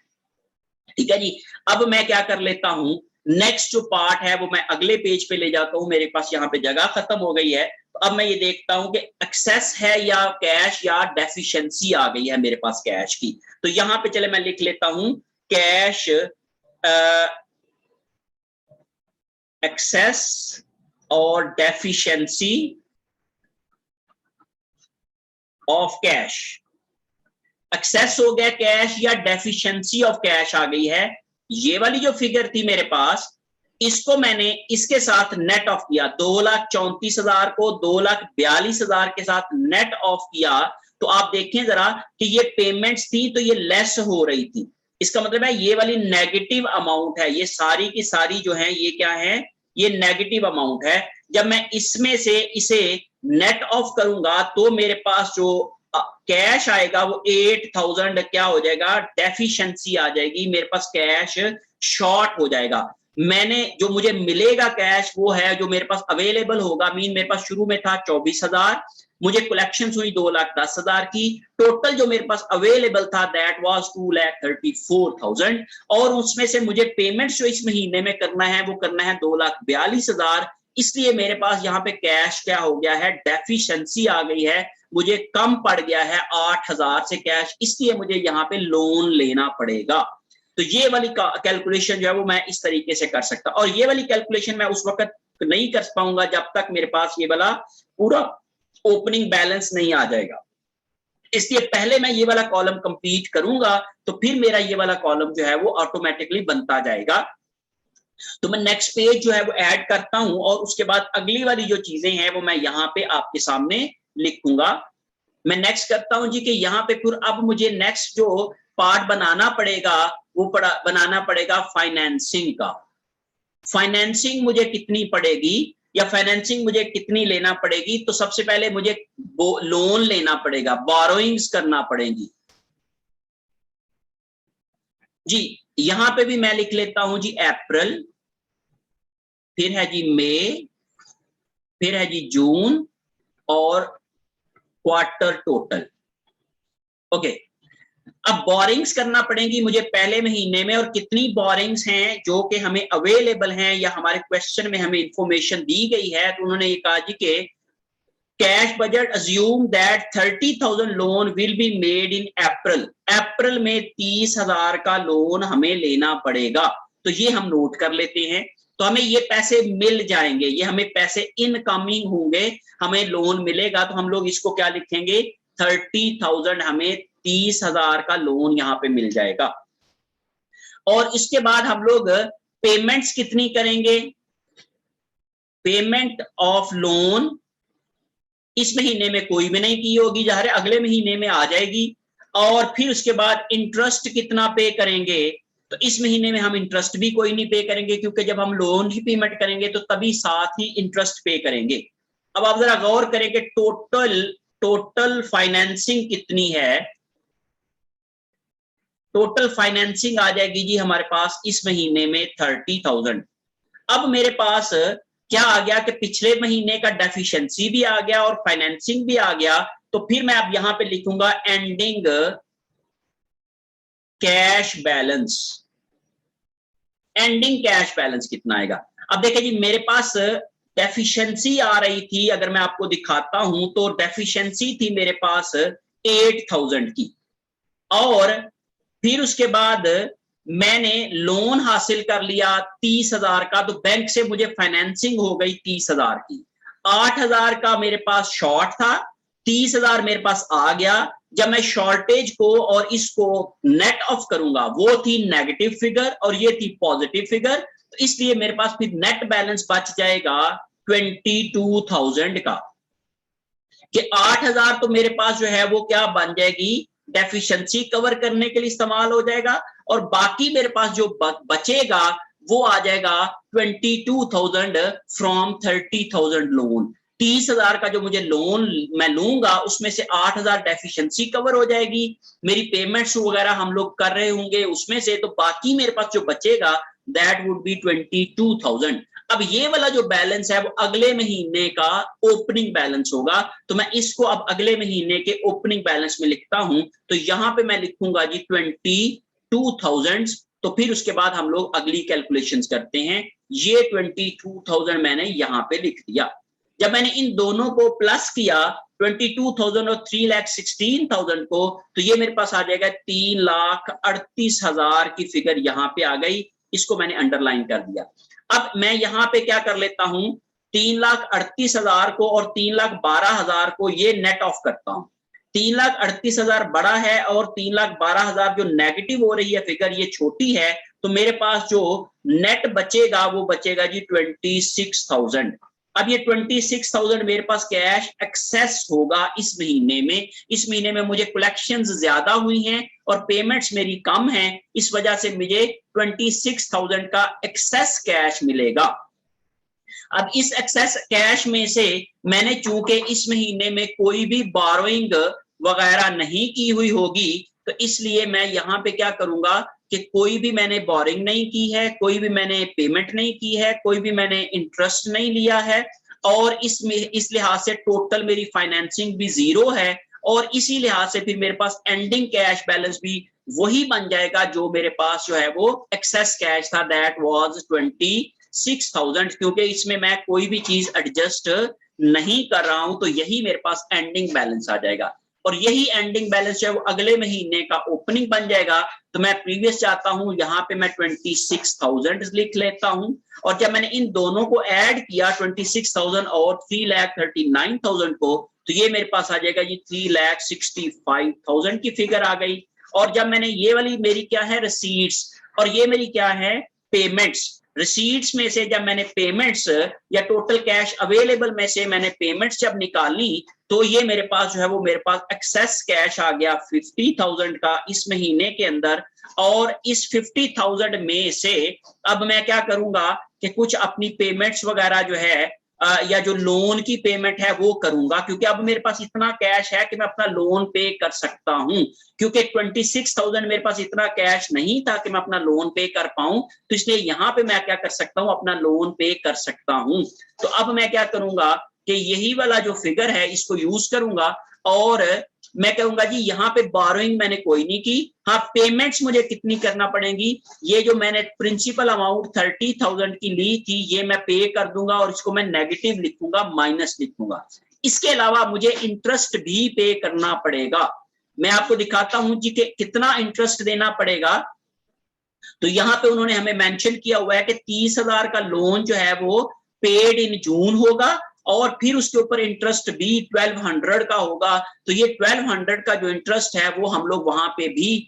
ठीक है जी। अब मैं क्या कर लेता हूं, नेक्स्ट जो पार्ट है वो मैं अगले पेज पे ले जाता हूं, मेरे पास यहाँ पे जगह खत्म हो गई है। तो अब मैं ये देखता हूं कि एक्सेस है या कैश या डेफिशिएंसी आ गई है मेरे पास कैश की। तो यहां पे चले मैं लिख लेता हूं कैश एक्सेस और डेफिशिएंसी ऑफ कैश। एक्सेस हो गया कैश या डेफिशिएंसी ऑफ कैश आ गई है। ये वाली जो फिगर थी मेरे पास, इसको मैंने इसके साथ नेट ऑफ किया, 2,34,000 को 2,42,000 के साथ नेट ऑफ किया। तो आप देखें जरा कि ये पेमेंट्स थी तो ये लेस हो रही थी, इसका मतलब है ये वाली नेगेटिव अमाउंट है, ये सारी की सारी जो है ये क्या है, ये नेगेटिव अमाउंट है। जब मैं इसमें से इसे नेट ऑफ करूंगा तो मेरे पास जो कैश आएगा वो 8,000 क्या हो जाएगा, डेफिशिएंसी आ जाएगी, मेरे पास कैश शॉर्ट हो जाएगा। मैंने जो मुझे मिलेगा कैश वो है जो मेरे पास अवेलेबल होगा, मीन मेरे पास शुरू में था 24,000, मुझे कलेक्शन हुई 2,10,000 की, टोटल जो मेरे पास अवेलेबल था दैट वाज 2,34,000, और उसमें से मुझे पेमेंट्स जो इस महीने में करना है वो करना है 2,42,000। इसलिए मेरे पास यहाँ पे कैश क्या हो गया है, डेफिशिएंसी आ गई है, मुझे कम पड़ गया है 8,000 से कैश, इसलिए मुझे यहाँ पे लोन लेना पड़ेगा। तो ये वाली कैलकुलेशन जो है वो मैं इस तरीके से कर सकता, और ये वाली कैलकुलेशन मैं उस वक्त नहीं कर पाऊंगा जब तक मेरे पास ये वाला पूरा ओपनिंग बैलेंस नहीं आ जाएगा। इसलिए पहले मैं ये वाला कॉलम कंप्लीट करूंगा तो फिर मेरा ये वाला कॉलम जो है वो ऑटोमेटिकली बनता जाएगा। तो मैं नेक्स्ट पेज जो है वो ऐड करता हूं, और उसके बाद अगली वाली जो चीजें हैं वो मैं यहाँ पे आपके सामने लिखूंगा। मैं नेक्स्ट करता हूं जी कि यहाँ पे फिर अब मुझे नेक्स्ट जो पार्ट बनाना पड़ेगा वो बनाना पड़ेगा फाइनेंसिंग का। फाइनेंसिंग मुझे कितनी पड़ेगी या फाइनेंसिंग मुझे कितनी लेना पड़ेगी, तो सबसे पहले मुझे लोन लेना पड़ेगा, बोरोइंग्स करना पड़ेगी जी। यहां पे भी मैं लिख लेता हूं जी अप्रैल, फिर है जी मई, फिर है जी जून और क्वार्टर टोटल। ओके, अब बोरिंग्स करना पड़ेगी मुझे पहले महीने में, और कितनी बोरिंग्स हैं जो कि हमें अवेलेबल हैं या हमारे क्वेश्चन में हमें इंफॉर्मेशन दी गई है। तो उन्होंने ये कहा जी कि cash budget assume that 30,000 loan will be made in April, अप्रैल में 30,000 का लोन हमें लेना पड़ेगा। तो ये हम नोट कर लेते हैं, तो हमें ये पैसे मिल जाएंगे, ये हमें पैसे इनकमिंग होंगे, हमें लोन मिलेगा। तो हम लोग इसको क्या लिखेंगे, 30,000, हमें 30,000 का लोन यहाँ पे मिल जाएगा। और इसके बाद हम लोग पेमेंट्स कितनी करेंगे, पेमेंट ऑफ लोन इस महीने में कोई भी नहीं की होगी, जहाँ अगले महीने में आ जाएगी। और फिर उसके बाद इंटरेस्ट कितना पे करेंगे, तो इस महीने में हम इंटरेस्ट भी कोई नहीं पे करेंगे, क्योंकि जब हम लोन ही पेमेंट करेंगे तो तभी साथ ही इंटरेस्ट पे करेंगे। अब आप जरा गौर करें कि टोटल फाइनेंसिंग कितनी है, टोटल फाइनेंसिंग आ जाएगी जी हमारे पास इस महीने में 30,000। अब मेरे पास क्या आ गया कि पिछले महीने का डेफिशिएंसी भी आ गया और फाइनेंसिंग भी आ गया। तो फिर मैं अब यहां पे लिखूंगा ending cash balance, ending cash balance कितना आएगा। अब देखिए जी मेरे पास डेफिशिएंसी आ रही थी, अगर मैं आपको दिखाता हूं तो डेफिशिएंसी थी मेरे पास 8,000 की, और फिर उसके बाद मैंने लोन हासिल कर लिया 30,000 का, तो बैंक से मुझे फाइनेंसिंग हो गई 30,000 की। 8,000 का मेरे पास शॉर्ट था, 30,000 मेरे पास आ गया। जब मैं शॉर्टेज को और इसको नेट ऑफ करूंगा, वो थी नेगेटिव फिगर और ये थी पॉजिटिव फिगर, तो इसलिए मेरे पास फिर नेट बैलेंस बच जाएगा 22,000 का, कि 8,000 तो मेरे पास जो है वो क्या बन जाएगी, डेफिशिएंसी कवर करने के लिए इस्तेमाल हो जाएगा, और बाकी मेरे पास जो बचेगा वो आ जाएगा 22,000 फ्रॉम 30,000 लोन। 30,000 का जो मुझे लोन मैं लूंगा उसमें से 8,000 डेफिशिएंसी कवर हो जाएगी, मेरी पेमेंट्स वगैरह हम लोग कर रहे होंगे उसमें से, तो बाकी मेरे पास जो बचेगा दैट वुड बी 22,000। अब ये वाला जो बैलेंस है वो अगले महीने का ओपनिंग बैलेंस होगा, तो मैं इसको अब अगले महीने के ओपनिंग बैलेंस में लिखता हूं। तो यहां पे मैं लिखूंगा जी 22,000। तो फिर उसके बाद हम लोग अगली कैलकुलेशंस करते हैं। ये 22,000 मैंने यहां पे लिख दिया। जब मैंने इन दोनों को प्लस किया 22,000 और 3,16,000 को, तो ये मेरे पास आ जाएगा 3,38,000 की फिगर यहां पे आ गई, इसको मैंने अंडरलाइन कर दिया। अब मैं यहां पे क्या कर लेता हूं, 3,38,000 को और 3,12,000 को ये नेट ऑफ करता हूं। 3,38,000 बड़ा है और 3,12,000 जो नेगेटिव हो रही है फिगर ये छोटी है, तो मेरे पास जो नेट बचेगा वो बचेगा जी 26,000। अब ये 26,000 मेरे पास कैश एक्सेस होगा इस महीने में। इस महीने में मुझे कलेक्शंस ज्यादा हुई हैं और पेमेंट्स मेरी कम हैं, इस वजह से मुझे 26,000 का एक्सेस कैश मिलेगा। अब इस एक्सेस कैश में से मैंने चूंकि इस महीने में कोई भी बोरोइंग वगैरह नहीं की हुई होगी, तो इसलिए मैं यहाँ पे क्या करूंगा कि कोई भी मैंने बोरिंग नहीं की है, कोई भी मैंने पेमेंट नहीं की है, कोई भी मैंने इंटरेस्ट नहीं लिया है, और इसमें इस लिहाज से टोटल मेरी फाइनेंसिंग भी जीरो है, और इसी लिहाज से फिर मेरे पास एंडिंग कैश बैलेंस भी वही बन जाएगा जो मेरे पास जो है वो एक्सेस कैश था, दैट वाज 26,000, क्योंकि इसमें मैं कोई भी चीज एडजस्ट नहीं कर रहा हूं, तो यही मेरे पास एंडिंग बैलेंस आ जाएगा। और यही एंडिंग बैलेंस है वो अगले महीने का ओपनिंग बन जाएगा। तो मैं प्रीवियस चाहता हूं, यहाँ पे मैं 26,000 लिख लेता हूं, और जब मैंने इन दोनों को ऐड किया 26,000 और 3,39,000 को, तो ये मेरे पास आ जाएगा जी 3,65,000 की फिगर आ गई। और जब मैंने ये वाली मेरी क्या है रिसीट्स, और ये मेरी क्या है पेमेंट्स, रिसीट्स में से जब मैंने पेमेंट्स या टोटल कैश अवेलेबल में से मैंने पेमेंट्स जब निकाली, तो ये मेरे पास जो है वो मेरे पास एक्सेस कैश आ गया 50,000 का इस महीने के अंदर। और इस 50,000 में से अब मैं क्या करूंगा कि कुछ अपनी पेमेंट्स वगैरह जो है या जो लोन की पेमेंट है वो करूंगा, क्योंकि अब मेरे पास इतना कैश है कि मैं अपना लोन पे कर सकता हूं। क्योंकि 26,000 मेरे पास इतना कैश नहीं था कि मैं अपना लोन पे कर पाऊं, तो इसलिए यहाँ पे मैं क्या कर सकता हूं, अपना लोन पे कर सकता हूं। तो अब मैं क्या करूंगा कि यही वाला जो फिगर है इसको यूज करूंगा, और मैं कहूंगा जी यहाँ पे बोरोइंग मैंने कोई नहीं की। हाँ, पेमेंट्स मुझे कितनी करना पड़ेगी, ये जो मैंने प्रिंसिपल अमाउंट 30,000 की ली थी ये मैं पे कर दूंगा, और इसको मैं नेगेटिव लिखूंगा, माइनस लिखूंगा। इसके अलावा मुझे इंटरेस्ट भी पे करना पड़ेगा। मैं आपको दिखाता हूं जी कि कितना इंटरेस्ट देना पड़ेगा। तो यहाँ पे उन्होंने हमें मेंशन किया हुआ है कि 30,000 का लोन जो है वो पेड इन जून होगा और फिर उसके ऊपर इंटरेस्ट भी 1200 का होगा। तो ये 1200 का जो इंटरेस्ट है वो हम लोग वहां पे भी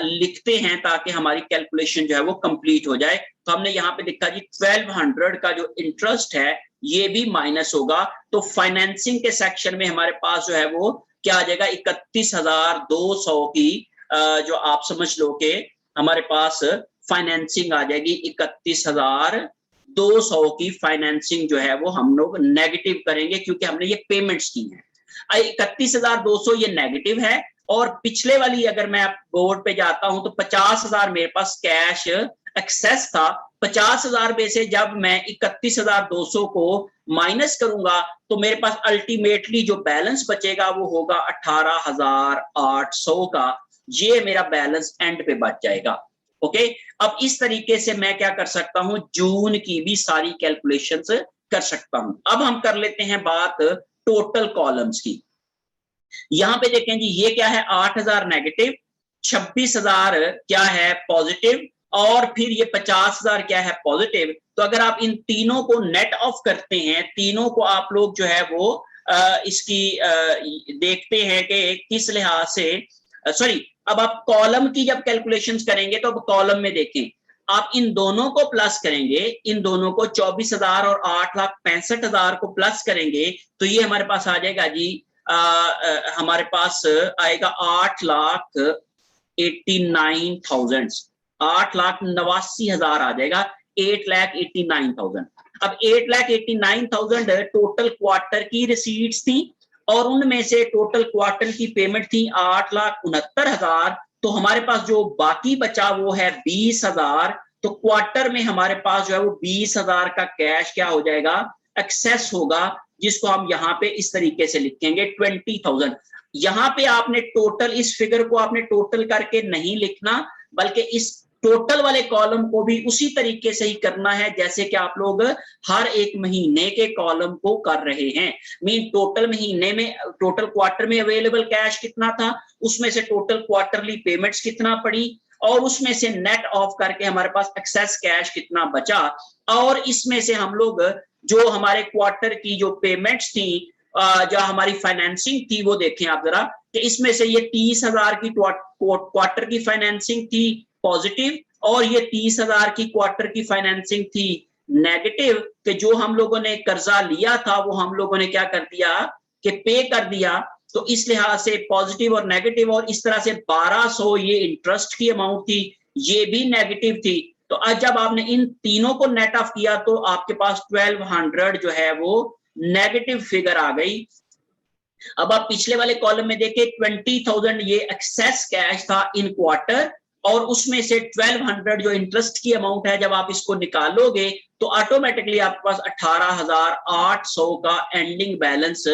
लिखते हैं ताकि हमारी कैलकुलेशन जो है वो कंप्लीट हो जाए। तो हमने यहाँ पे लिखा जी 1200 का जो इंटरेस्ट है ये भी माइनस होगा। तो फाइनेंसिंग के सेक्शन में हमारे पास जो है वो क्या आ जाएगा, 31,200 की जो आप समझ लो कि हमारे पास फाइनेंसिंग आ जाएगी। 31,200 की फाइनेंसिंग जो है वो हम लोग नेगेटिव करेंगे क्योंकि हमने ये पेमेंट्स की हैं। 31,200 ये नेगेटिव है और पिछले वाली अगर मैं बोर्ड पे जाता हूं तो 50,000 मेरे पास कैश एक्सेस था। 50,000 में से जब मैं 31,200 को माइनस करूंगा तो मेरे पास अल्टीमेटली जो बैलेंस बचेगा वो होगा 18,800 का। ये मेरा बैलेंस एंड पे बच जाएगा। ओके, अब इस तरीके से मैं क्या कर सकता हूं, जून की भी सारी कैलकुलेशंस कर सकता हूं। अब हम कर लेते हैं बात टोटल कॉलम्स की। यहां पे देखें जी ये क्या है, 8,000 नेगेटिव, 26,000 क्या है पॉजिटिव और फिर ये 50,000 क्या है पॉजिटिव। तो अगर आप इन तीनों को नेट ऑफ करते हैं, तीनों को आप लोग जो है वो इसकी देखते हैं कि किस लिहाज से सॉरी, अब आप कॉलम की जब कैलकुलेशंस करेंगे तो अब कॉलम में देखें, आप इन दोनों को प्लस करेंगे, इन दोनों को 24,000 और 8,65,000 को प्लस करेंगे तो ये हमारे पास आ जाएगा जी हमारे पास आएगा 8,89,000, 8,89,000 आ जाएगा, 8,89,000। अब 8,89,000 टोटल क्वार्टर की रिसीट्स थी और उनमें से टोटल क्वार्टर की पेमेंट थी 8,69,000। तो हमारे पास जो बाकी बचा वो है 20,000। तो क्वार्टर में हमारे पास जो है वो 20,000 का कैश क्या हो जाएगा, एक्सेस होगा, जिसको हम यहाँ पे इस तरीके से लिखेंगे 20,000। यहाँ पे आपने टोटल, इस फिगर को आपने टोटल करके नहीं लिखना बल्कि इस टोटल वाले कॉलम को भी उसी तरीके से ही करना है जैसे कि आप लोग हर एक महीने के कॉलम को कर रहे हैं। मीन टोटल महीने में, टोटल क्वार्टर में अवेलेबल कैश कितना था, उसमें से टोटल क्वार्टरली पेमेंट्स कितना पड़ी और उसमें से नेट ऑफ करके हमारे पास एक्सेस कैश कितना बचा। और इसमें से हम लोग जो हमारे क्वार्टर की जो पेमेंट्स थी, जो हमारी फाइनेंसिंग थी वो देखें आप जरा कि इसमें से ये 30,000 की क्वार्टर की फाइनेंसिंग थी पॉजिटिव और ये 30,000 की क्वार्टर की फाइनेंसिंग थी नेगेटिव। कि जो हम लोगों ने कर्जा लिया था वो हम लोगों ने क्या कर दिया कि पे कर दिया। तो इस लिहाज से पॉजिटिव और नेगेटिव, और इस तरह से 1200 ये इंटरेस्ट की अमाउंट थी, ये भी नेगेटिव थी। तो आज जब आपने इन तीनों को नेट ऑफ किया तो आपके पास 1200 जो है वो नेगेटिव फिगर आ गई। अब आप पिछले वाले कॉलम में देखें 20,000 ये एक्सेस कैश था इन क्वार्टर और उसमें से 1200 जो इंटरेस्ट की अमाउंट है, जब आप इसको निकालोगे तो ऑटोमेटिकली आपके पास 18,800 का एंडिंग बैलेंस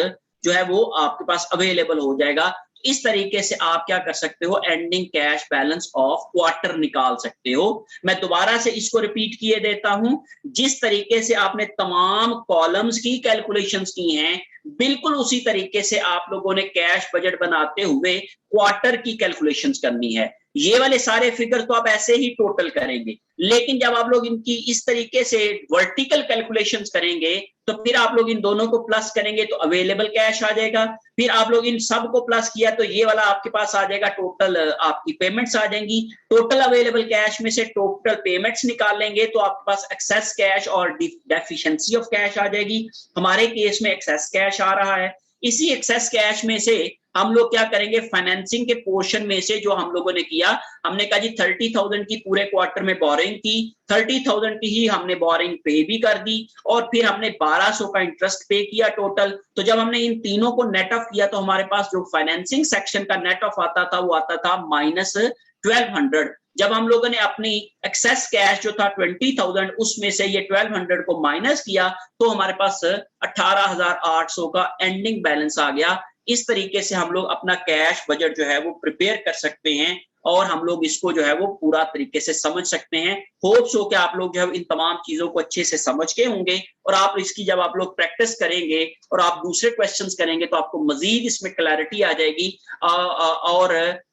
जो है वो आपके पास अवेलेबल हो जाएगा। इस तरीके से आप क्या कर सकते हो, ending cash balance of quarter निकाल सकते हो। मैं दोबारा से इसको रिपीट किए देता हूं, जिस तरीके से आपने तमाम कॉलम्स की कैलकुलेशंस की हैं बिल्कुल उसी तरीके से आप लोगों ने कैश बजट बनाते हुए क्वार्टर की कैलकुलेशंस करनी है। ये वाले सारे फिगर तो आप ऐसे ही टोटल करेंगे, लेकिन जब आप लोग इनकी इस तरीके से वर्टिकल कैलकुलेशंस करेंगे तो फिर आप लोग इन दोनों को प्लस करेंगे तो अवेलेबल कैश आ जाएगा। फिर आप लोग इन सब को प्लस किया तो ये वाला आपके पास आ जाएगा, टोटल आपकी पेमेंट्स आ जाएंगी। टोटल अवेलेबल कैश में से टोटल पेमेंट्स निकाल लेंगे तो आपके पास एक्सेस कैश और डेफिशिएंसी ऑफ कैश आ जाएगी। हमारे केस में एक्सेस कैश आ रहा है। इसी एक्सेस कैश में से हम लोग क्या करेंगे, फाइनेंसिंग के पोर्शन में से जो हम लोगों ने किया, हमने कहा जी 30,000 की पूरे क्वार्टर में बोरिंग की, 30,000 की ही हमने बोरिंग पे भी कर दी और फिर हमने 1200 का इंटरेस्ट पे किया टोटल। तो जब हमने इन तीनों को नेट ऑफ किया तो हमारे पास जो फाइनेंसिंग सेक्शन का नेट ऑफ आता था वो आता था -1200। जब हम लोगों ने अपनी एक्सेस कैश जो था 20,000 उसमें से ये 1200 को माइनस किया तो हमारे पास 18,800 का एंडिंग बैलेंस आ गया। इस तरीके से हम लोग अपना कैश बजट जो है वो प्रिपेयर कर सकते हैं और हम लोग इसको जो है वो पूरा तरीके से समझ सकते हैं। होप्स हो कि आप लोग जो है इन तमाम चीजों को अच्छे से समझ के होंगे, और आप इसकी जब आप लोग प्रैक्टिस करेंगे और आप दूसरे क्वेश्चंस करेंगे तो आपको मजीद इसमें क्लैरिटी आ जाएगी, और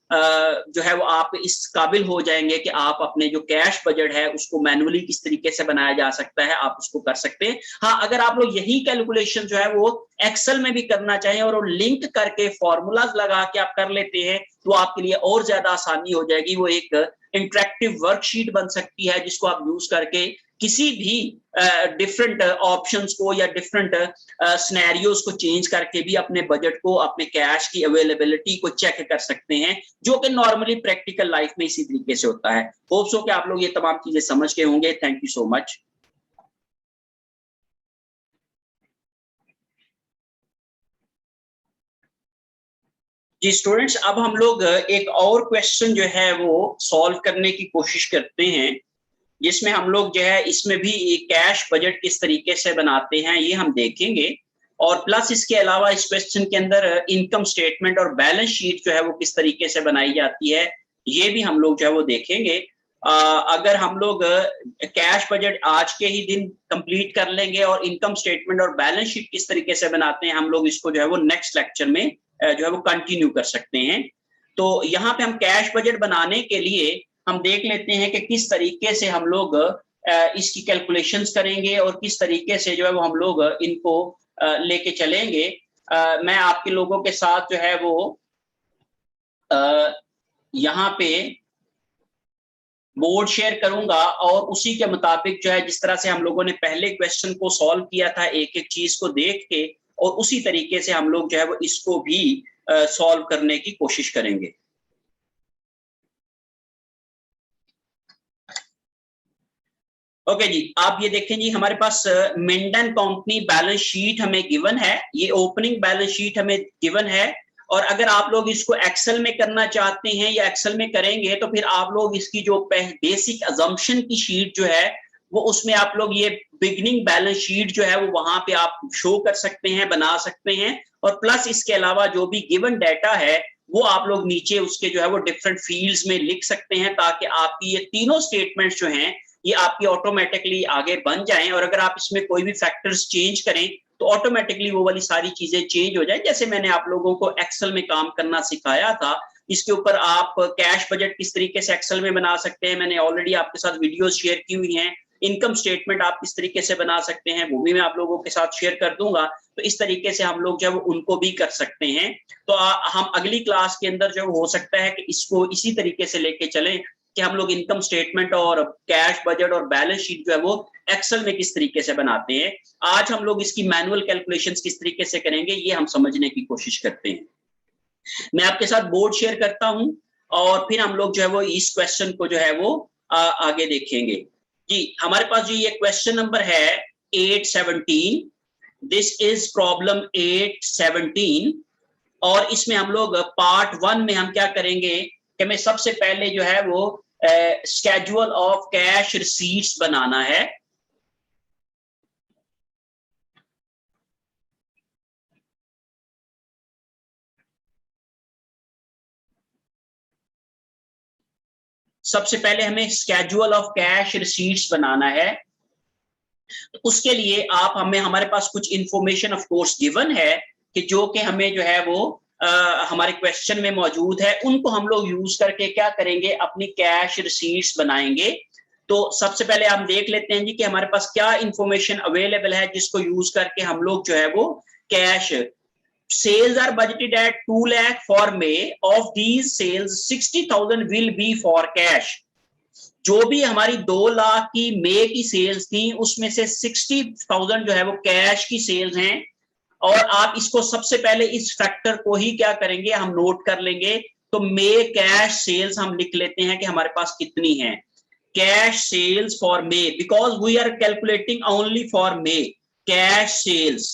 जो है वो आप इस काबिल हो जाएंगे कि आप अपने जो कैश बजट है उसको मैनुअली किस तरीके से बनाया जा सकता है, आप उसको कर सकते हैं। हाँ, अगर आप लोग यही कैलकुलेशन जो है वो एक्सेल में भी करना चाहें और वो लिंक करके फॉर्मूलाज लगा के आप कर लेते हैं तो आपके लिए और ज्यादा आसानी हो जाएगी। वो एक इंटरेक्टिव वर्कशीट बन सकती है जिसको आप यूज करके किसी भी डिफरेंट ऑप्शंस को या डिफरेंट सिनेरियोज को चेंज करके भी अपने बजट को, अपने कैश की अवेलेबिलिटी को चेक कर सकते हैं, जो कि नॉर्मली प्रैक्टिकल लाइफ में इसी तरीके से होता है। होप्स हो कि आप लोग ये तमाम चीजें समझ के होंगे। Thank you so much. जी स्टूडेंट्स, अब हम लोग एक और क्वेश्चन जो है वो सॉल्व करने की कोशिश करते हैं, जिसमें हम लोग जो है इसमें भी कैश बजट किस तरीके से बनाते हैं ये हम देखेंगे, और प्लस इसके अलावा इस क्वेश्चन के अंदर इनकम स्टेटमेंट और बैलेंस शीट जो है वो किस तरीके से बनाई जाती है ये भी हम लोग जो है वो देखेंगे। अगर हम लोग कैश बजट आज के ही दिन कंप्लीट कर लेंगे और इनकम स्टेटमेंट और बैलेंस शीट किस तरीके से बनाते हैं हम लोग इसको जो है वो नेक्स्ट लेक्चर में जो है वो कंटिन्यू कर सकते हैं। तो यहाँ पे हम कैश बजट बनाने के लिए हम देख लेते हैं कि किस तरीके से हम लोग इसकी कैलकुलेशंस करेंगे और किस तरीके से जो है वो हम लोग इनको लेके चलेंगे। मैं आपके लोगों के साथ जो है वो यहाँ पे बोर्ड शेयर करूंगा और उसी के मुताबिक जो है जिस तरह से हम लोगों ने पहले क्वेश्चन को सॉल्व किया था एक एक चीज को देख के, और उसी तरीके से हम लोग जो है वो इसको भी सॉल्व करने की कोशिश करेंगे। ओके जी, आप ये देखें जी, हमारे पास मिंडन कंपनी बैलेंस शीट हमें गिवन है, ये ओपनिंग बैलेंस शीट हमें गिवन है। और अगर आप लोग इसको एक्सेल में करना चाहते हैं या एक्सेल में करेंगे तो फिर आप लोग इसकी जो बेसिक अजम्पशन की शीट जो है वो उसमें आप लोग ये बिगनिंग बैलेंस शीट जो है वो वहां पे आप शो कर सकते हैं, बना सकते हैं, और प्लस इसके अलावा जो भी गिवन डाटा है वो आप लोग नीचे उसके जो है वो डिफरेंट फील्ड्स में लिख सकते हैं, ताकि आपकी ये तीनों स्टेटमेंट्स जो हैं ये आपकी ऑटोमेटिकली आगे बन जाएं। और अगर आप इसमें कोई भी फैक्टर्स चेंज करें तो ऑटोमेटिकली वो वाली सारी चीजें चेंज हो जाए, जैसे मैंने आप लोगों को एक्सेल में काम करना सिखाया था। इसके ऊपर आप कैश बजट किस तरीके से एक्सेल में बना सकते हैं, मैंने ऑलरेडी आपके साथ वीडियोस शेयर की हुई हैं। इनकम स्टेटमेंट आप किस तरीके से बना सकते हैं वो भी मैं आप लोगों के साथ शेयर कर दूंगा। तो इस तरीके से हम लोग जो है वो उनको भी कर सकते हैं। तो हम अगली क्लास के अंदर जो हो सकता है कि इसको इसी तरीके से लेके चलें कि हम लोग इनकम स्टेटमेंट और कैश बजट और बैलेंस शीट जो है वो एक्सेल में किस तरीके से बनाते हैं। आज हम लोग इसकी मैनुअल कैलकुलेशंस किस तरीके से करेंगे ये हम समझने की कोशिश करते हैं। मैं आपके साथ बोर्ड शेयर करता हूं और फिर हम लोग जो है वो इस क्वेश्चन को जो है वो आगे देखेंगे। जी, हमारे पास जो ये क्वेश्चन नंबर है 817, दिस इज प्रॉब्लम 817, और इसमें हम लोग पार्ट 1 में हम क्या करेंगे कि हमें सबसे पहले जो है वो स्केड्यूल ऑफ कैश रिसीट्स बनाना है। सबसे पहले हमें स्केड्यूल ऑफ कैश रिसीट्स बनाना है। तो उसके लिए आप हमें, हमारे पास कुछ इंफॉर्मेशन ऑफ कोर्स गिवन है कि जो कि हमें जो है वो हमारे क्वेश्चन में मौजूद है, उनको हम लोग यूज करके क्या करेंगे, अपनी कैश रिसीट्स बनाएंगे। तो सबसे पहले हम देख लेते हैं जी कि हमारे पास क्या इंफॉर्मेशन अवेलेबल है जिसको यूज करके हम लोग जो है वो cash, sales are budgeted at 2 lakh for May. Of these sales 60,000 will be for cash. जो भी हमारी 2 लाख की मई की सेल्स थी उसमें से 60,000 जो है वो कैश की सेल्स हैं। और आप इसको सबसे पहले इस फैक्टर को ही क्या करेंगे, हम नोट कर लेंगे। तो मई कैश सेल्स हम लिख लेते हैं कि हमारे पास कितनी है cash sales for May, because we are calculating only for May. Cash sales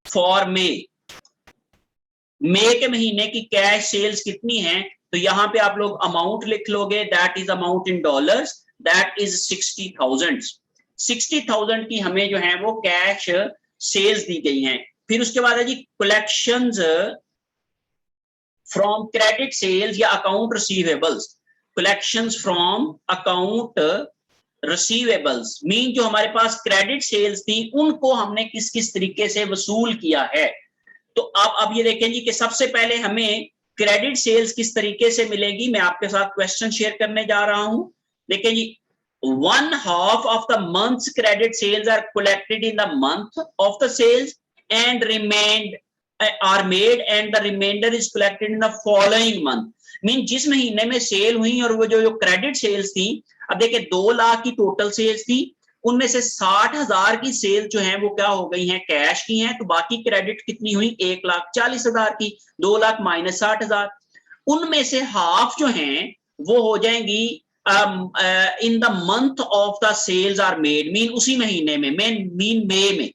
for May, मई के महीने की कैश सेल्स कितनी है, तो यहां पे आप लोग अमाउंट लिख लोगे, that is amount in dollars, that is 60,000। 60,000 की हमें जो है वो कैश सेल्स दी गई हैं। फिर उसके बाद है जी कलेक्शंस फ्रॉम क्रेडिट सेल्स या account receivables, collections from account receivables mean जो हमारे पास क्रेडिट सेल्स थी उनको हमने किस किस तरीके से वसूल किया है। तो आप अब ये देखें जी कि सबसे पहले हमें क्रेडिट सेल्स किस तरीके से मिलेगी, मैं आपके साथ क्वेश्चन शेयर करने जा रहा हूं। देखिए जी, 1/2 of the month's credit sales are collected in the month of the sales and are made and the remainder is collected in the following month। Mean जिस महीने में सेल हुई और वो जो क्रेडिट सेल्स थी, अब देखिए 2 लाख की टोटल सेल्स थी, उनमें से 60,000 की सेल जो है वो क्या हो गई हैं, कैश की हैं, तो बाकी क्रेडिट कितनी हुई, 1,40,000 की, 2 लाख माइनस 60,000, उनमें से हाफ जो हैं वो हो जाएंगी in the month of the sales are made, mean उसी महीने में, मीन मई में,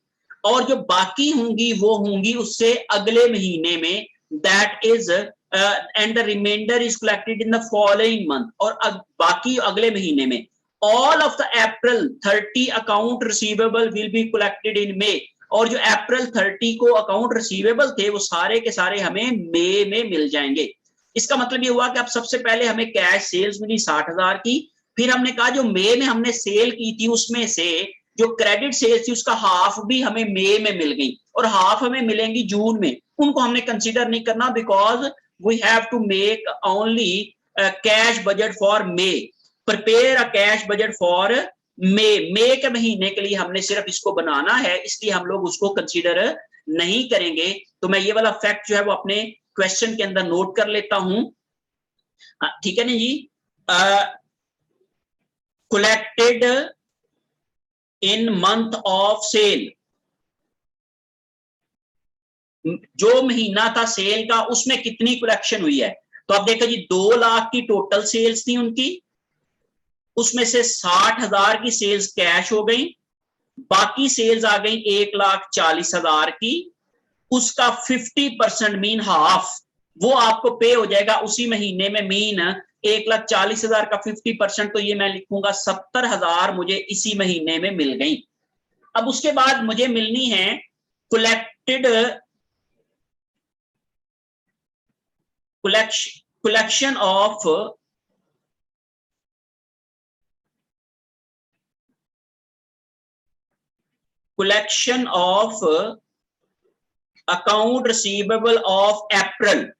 और जो बाकी होंगी वो होंगी उससे अगले महीने में, that is and the reminder is collected in the following month, और बाकी अगले महीने में। All of the April 30 account receivable will be collected in May, और जो अप्रैल 30 को अकाउंट रिसीवेबल थे वो सारे के सारे हमें मई में मिल जाएंगे। इसका मतलब ये हुआ कि अब सबसे पहले हमें कैश सेल्स मिली 60,000 की, फिर हमने कहा जो मई में हमने सेल की थी उसमें से जो क्रेडिट सेल्स थी उसका हाफ भी हमें मई में मिल गई, और हाफ हमें मिलेंगी जून में, उनको हमने कंसीडर नहीं करना, because we have to make only cash budget for May, prepare a cash budget for May के महीने के लिए हमने सिर्फ इसको बनाना है, इसलिए हम लोग उसको कंसीडर नहीं करेंगे। तो मैं ये वाला फैक्ट जो है वो अपने क्वेश्चन के अंदर नोट कर लेता हूं, ठीक है ना जी। Collected in month of sale, जो महीना था सेल का उसमें कितनी कलेक्शन हुई है, तो अब देखो जी 2 लाख की टोटल सेल्स थी उनकी, उसमें से 60,000 की सेल्स कैश हो गई, बाकी सेल्स आ गई 1,40,000 की, उसका 50% मीन हाफ वो आपको पे हो जाएगा उसी महीने में, मीन 1,40,000 का 50%, तो ये मैं लिखूंगा 70,000 मुझे इसी महीने में मिल गई। अब उसके बाद मुझे मिलनी है collection of collection of account receivable of April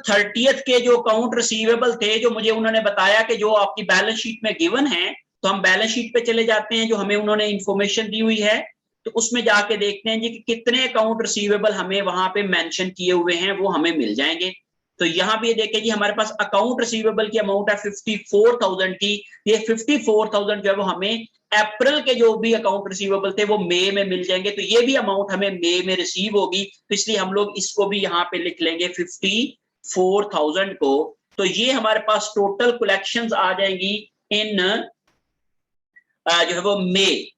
30th के जो अकाउंट रिसीवेबल थे, जो मुझे उन्होंने बताया कि जो आपकी बैलेंस शीट में गिवन है, तो हम बैलेंस शीट पे चले जाते हैं जो हमें उन्होंने इंफॉर्मेशन दी हुई है, तो उसमें जाके देखते हैं जी कि कितने अकाउंट रिसीवेबल हमें वहां पे मेंशन किए हुए हैं, वो हमें मिल जाएंगे। तो यहाँ पे देखें जी हमारे पास अकाउंट रिसीवेबल की अमाउंट है 54,000 की, ये 54,000 जो है वो हमें अप्रैल के जो भी अकाउंट रिसीवेबल थे वो मई में मिल जाएंगे, तो ये भी अमाउंट हमें मई में रिसीव होगी, तो इसलिए हम लोग इसको भी यहाँ पे लिख लेंगे 54,000 को। तो ये हमारे पास टोटल कलेक्शंस आ जाएंगी इन जो है वो मई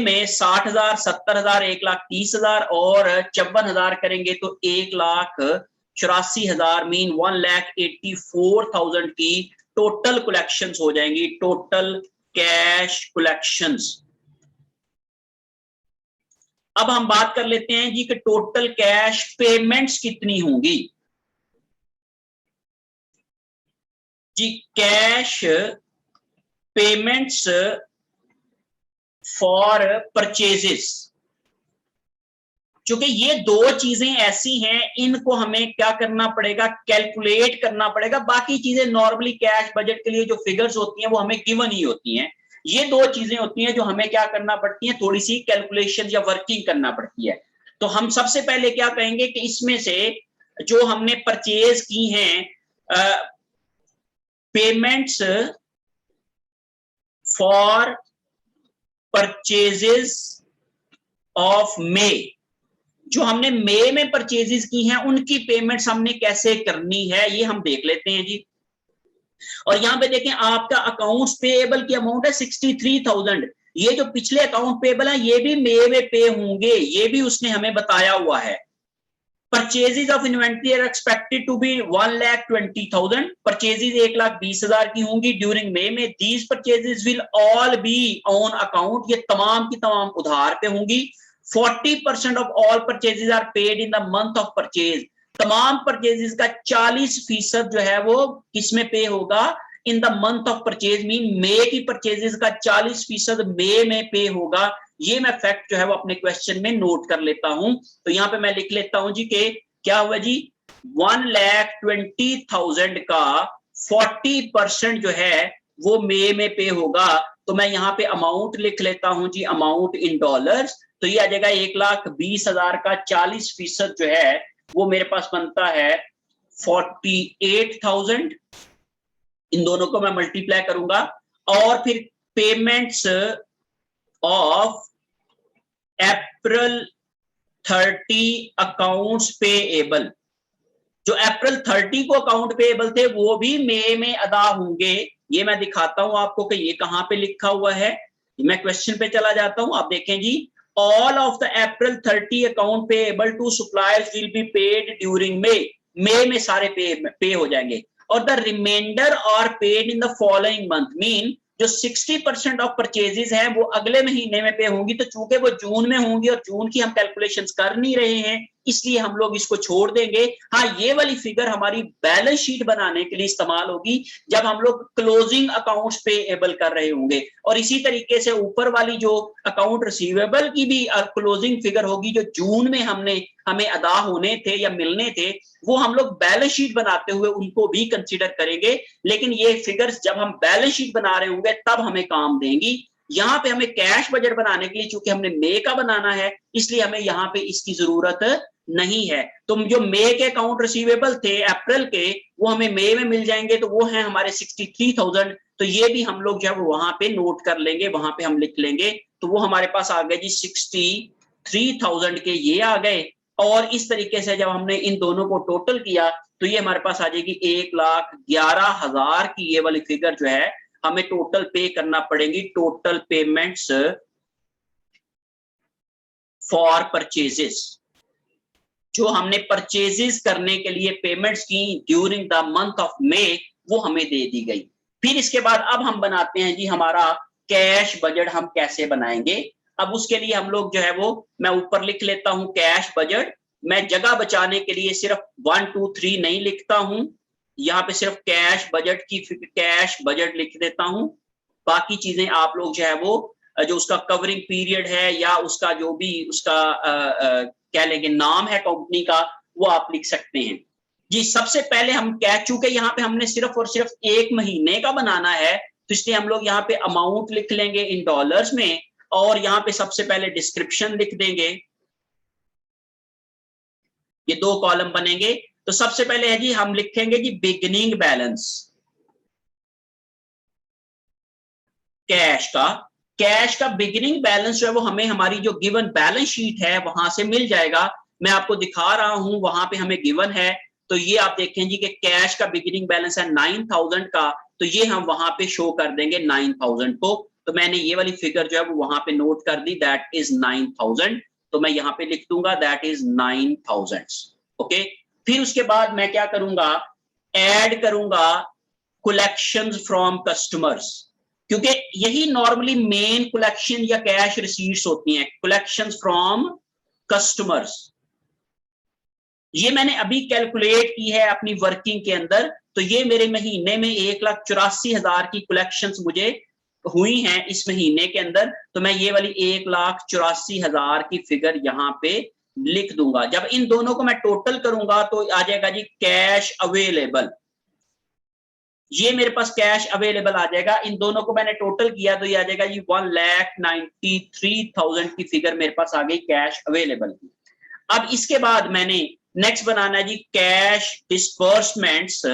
में 60,000, 70,000, 1,30,000 और 54,000 करेंगे तो 1,84,000 मीन 1,84,000 की टोटल कलेक्शंस हो जाएंगी, टोटल कैश कलेक्शंस। अब हम बात कर लेते हैं जी कि टोटल कैश पेमेंट्स कितनी होंगी जी। कैश पेमेंट्स फॉर परचेजेस, क्योंकि ये दो चीजें ऐसी हैं इनको हमें क्या करना पड़ेगा, कैलकुलेट करना पड़ेगा। बाकी चीजें नॉर्मली कैश बजट के लिए जो फिगर्स होती हैं वो हमें गिवन ही होती हैं, ये दो चीजें होती हैं जो हमें क्या करना पड़ती हैं, थोड़ी सी कैलकुलेशन या वर्किंग करना पड़ती है। तो हम सबसे पहले क्या कहेंगे कि इसमें से जो हमने परचेज की हैं payments for purchases of May, जो हमने मई में परचेजेस की हैं उनकी पेमेंट्स हमने कैसे करनी है ये हम देख लेते हैं जी। और यहां पे देखें आपका अकाउंट्स पेएबल की अमाउंट है 63,000, ये जो पिछले अकाउंट पेएबल है ये भी मई में पे होंगे, ये भी उसने हमें बताया हुआ है। Purchases of inventory are expected to be 1,20,000, purchases 1,20,000 की होंगी ड्यूरिंग मई में। These purchases will all be on account, ये तमाम की तमाम उधार पे होंगी। 40% of all purchases are paid in the month of purchase, तमाम परचेजेस का 40% जो है वो किसमें पे होगा, in the month of purchase, mean मई की परचेजेस का 40% मई में पे होगा। ये मैं फैक्ट जो है वो अपने क्वेश्चन में नोट कर लेता हूं। तो यहाँ पे मैं लिख लेता हूं जी के क्या हुआ जी, 1,20,000 का 40% जो है वो मई में पे होगा। तो मैं यहाँ पे अमाउंट लिख लेता हूं जी, अमाउंट इन डॉलर्स। तो ये आ जाएगा 1,20,000 का 40% जो है वो मेरे पास बनता है 48,000। इन दोनों को मैं मल्टीप्लाई करूंगा और फिर payments of April 30 accounts payable, जो अप्रैल 30 को अकाउंट पेएबल थे वो भी मई में अदा होंगे। ये मैं दिखाता हूं आपको कि ये कहां पे लिखा हुआ है। मैं क्वेश्चन पे चला जाता हूं, आप देखें जी, all of the April 30 account payable to suppliers will be paid during May में सारे पे हो जाएंगे, और the remainder are paid in the following month, mean जो 60% ऑफ परचेजेस हैं वो अगले महीने में पे होंगी। तो चूंकि वो जून में होंगी और जून की हम कैलकुलेशंस कर नहीं रहे हैं, इसलिए हम लोग इसको छोड़ देंगे। हाँ, ये वाली फिगर हमारी बैलेंस शीट बनाने के लिए इस्तेमाल होगी जब हम लोग क्लोजिंग अकाउंट्स पेएबल कर रहे होंगे। और इसी तरीके से ऊपर वाली जो अकाउंट रिसीवेबल की भी क्लोजिंग फिगर होगी, जो जून में हमें अदा होने थे या मिलने थे, वो हम लोग बैलेंस शीट बनाते हुए उनको भी कंसीडर करेंगे। लेकिन ये फिगर्स जब हम बैलेंस शीट बना रहे होंगे तब हमें काम देंगी। यहाँ पे हमें कैश बजट बनाने के लिए, चूंकि हमने मई का बनाना है, इसलिए हमें यहाँ पे इसकी जरूरत नहीं है। तो जो मई के अकाउंट रिसीवेबल थे अप्रैल के, वो हमें मई में मिल जाएंगे, तो वो हैं हमारे 63,000। तो ये भी हम लोग जब वहां पे नोट कर लेंगे, वहां पे हम लिख लेंगे। तो वो हमारे पास आ गए जी 63,000 के ये आ गए। और इस तरीके से जब हमने इन दोनों को टोटल किया तो ये हमारे पास आ जाएगी 1,11,000 की ये वाली फिगर जो है हमें टोटल पे करना पड़ेगी, टोटल पेमेंट्स फॉर परचेजेस, जो हमने परचेजेस करने के लिए पेमेंट्स की during the month of May, वो हमें दे दी गई। फिर इसके बाद अब हम बनाते हैं जी हमारा कैश बजट। हम कैसे बनाएंगे? अब उसके लिए हम लोग जो है वो, मैं ऊपर लिख लेता हूं कैश बजट। मैं जगह बचाने के लिए सिर्फ 1 2 3 नहीं लिखता हूं, यहाँ पे सिर्फ कैश बजट की कैश बजट लिख देता हूं। बाकी चीजें आप लोग जो है वो जो उसका कवरिंग पीरियड है या उसका जो भी उसका कह लेंगे नाम है कंपनी का, वो आप लिख सकते हैं जी। सबसे पहले हम क्या, चूंकि यहाँ पे हमने सिर्फ और सिर्फ एक महीने का बनाना है, तो इसलिए हम लोग यहाँ पे अमाउंट लिख लेंगे इन डॉलर्स में, और यहाँ पे सबसे पहले डिस्क्रिप्शन लिख देंगे। ये 2 कॉलम बनेंगे। तो सबसे पहले है जी, हम लिखेंगे जी बिगिनिंग बैलेंस कैश का बिगिनिंग बैलेंस जो है वो हमें हमारी जो गिवन बैलेंस शीट है वहां से मिल जाएगा। मैं आपको दिखा रहा हूं, वहां पे हमें गिवन है। तो ये आप देखें जी कि कैश का बिगिनिंग बैलेंस है 9,000 का, तो ये हम वहां पे शो कर देंगे 9,000 को। तो मैंने ये वाली फिगर जो है वो वहां पे नोट कर दी, दैट इज 9,000। तो मैं यहाँ पे लिख दूंगा दैट इज 9,000। ओके, फिर उसके बाद मैं क्या करूंगा, ऐड करूंगा कलेक्शंस फ्रॉम कस्टमर्स, क्योंकि यही नॉर्मली मेन कलेक्शन या कैश रिसीट्स होती हैं, कलेक्शंस फ्रॉम कस्टमर्स। ये मैंने अभी कैलकुलेट की है अपनी वर्किंग के अंदर। तो ये मेरे महीने में 1,84,000 की कलेक्शंस मुझे हुई हैं इस महीने के अंदर। तो मैं ये वाली 1,84,000 की फिगर यहाँ पे लिख दूंगा। जब इन दोनों को मैं टोटल करूंगा तो आ जाएगा जी कैश अवेलेबल। ये मेरे पास कैश अवेलेबल आ जाएगा। इन दोनों को मैंने टोटल किया तो ये आ जाएगा जी 1,93,000 की फिगर मेरे पास आ गई कैश अवेलेबल की। अब इसके बाद मैंने नेक्स्ट बनाना है जी कैश डिस्बर्समेंट्स,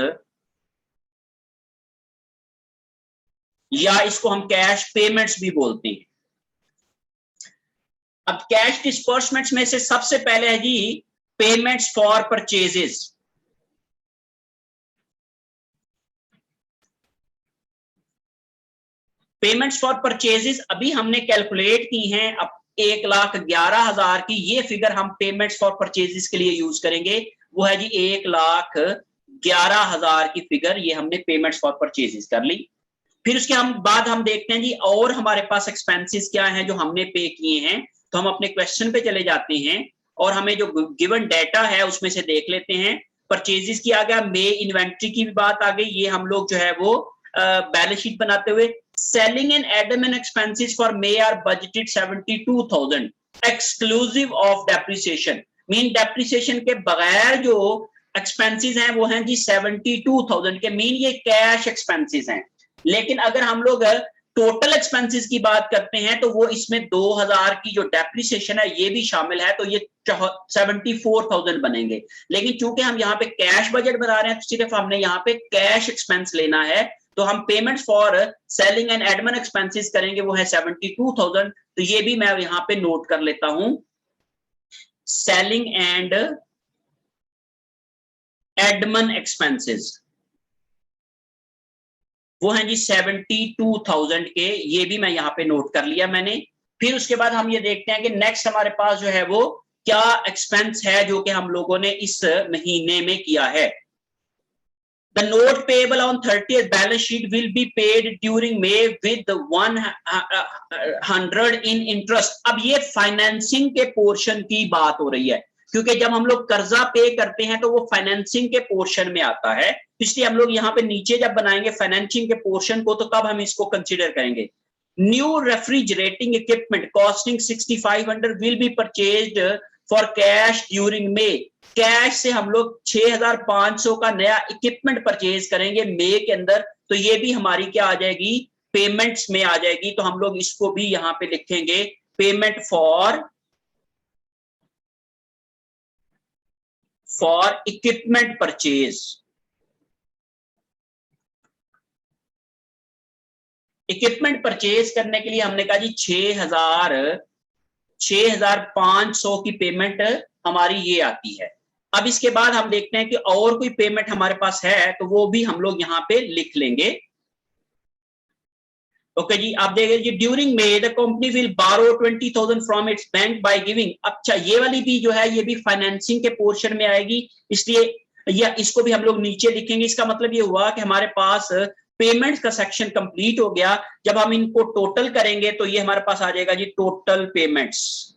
या इसको हम कैश पेमेंट्स भी बोलते हैं। अब कैश डिस्बर्समेंट्स में से सबसे पहले है जी payments for purchases. Payments for purchases अभी हमने कैलकुलेट की हैं। अब 1,11,000 की ये फिगर हम पेमेंट्स फॉर परचेजेस के लिए यूज करेंगे। वो है जी 1,11,000 की फिगर, ये हमने पेमेंट्स फॉर परचेजेस कर ली। फिर उसके बाद हम देखते हैं जी और हमारे पास एक्सपेंसेस क्या हैं जो हमने पे किए हैं। तो हम अपने क्वेश्चन पे चले जाते हैं और हमें जो गिवन डाटा है उसमें से देख लेते हैं। परचेजेस की आ गया, मे इन्वेंट्री की भी बात आ गई, ये हम लोग जो है वो बैलेंस शीट बनाते हुए selling and admin expenses for May are budgeted 72,000 exclusive of depreciation, mean depreciation के बगैर जो एक्सपेंसेस हैं वो हैं जी 72,000 के, मीन ये कैश एक्सपेंसेस हैं। लेकिन अगर हम लोग टोटल एक्सपेंसेस की बात करते हैं तो वो इसमें 2000 की जो डेप्रिसिएशन है ये भी शामिल है, तो ये 74,000 बनेंगे। लेकिन चूंकि हम यहाँ पे कैश बजट बना रहे हैं तो सिर्फ हमने यहाँ पे कैश एक्सपेंस लेना है, तो हम payment for selling and admin expenses करेंगे, वो है 72,000। तो ये भी मैं यहाँ पे नोट कर लेता हूं, सेलिंग एंड एडमिन एक्सपेंसेस वो हैं जी 72,000 के, ये भी मैं यहाँ पे नोट कर लिया मैंने। फिर उसके बाद हम ये देखते हैं कि नेक्स्ट हमारे पास जो है वो क्या एक्सपेंस है जो कि हम लोगों ने इस महीने में किया है। The note payable on 30th balance sheet will be paid during May with 100 in interest। अब ये फाइनेंसिंग के पोर्शन की बात हो रही है, क्योंकि जब हम लोग कर्जा पे करते हैं तो वो फाइनेंसिंग के पोर्शन में आता है, इसलिए हम लोग यहाँ पे नीचे जब बनाएंगे फाइनेंसिंग के पोर्शन को तो कब हम इसको कंसीडर करेंगे। New refrigerating equipment costing 6,500 will be purchased for cash during may. Cash से हम लोग 6,500 का नया इक्विपमेंट परचेज करेंगे मई के अंदर, तो ये भी हमारी क्या आ जाएगी, पेमेंट्स में आ जाएगी। तो हम लोग इसको भी यहां पे लिखेंगे payment for equipment purchase. Equipment purchase करने के लिए हमने कहा जी 6,500 की पेमेंट हमारी ये आती है। अब इसके बाद हम देखते हैं कि और कोई पेमेंट हमारे पास है तो वो भी हम लोग यहाँ पे लिख लेंगे। ओके जी, आप देखिए जी during May the company will borrow 20,000 from its bank by giving. अच्छा, ये वाली भी जो है ये भी फाइनेंसिंग के पोर्शन में आएगी, इसलिए या इसको भी हम लोग नीचे लिखेंगे। इसका मतलब ये हुआ कि हमारे पास पेमेंट्स का सेक्शन कंप्लीट हो गया। जब हम इनको टोटल करेंगे तो ये हमारे पास आ जाएगा जी टोटल पेमेंट्स।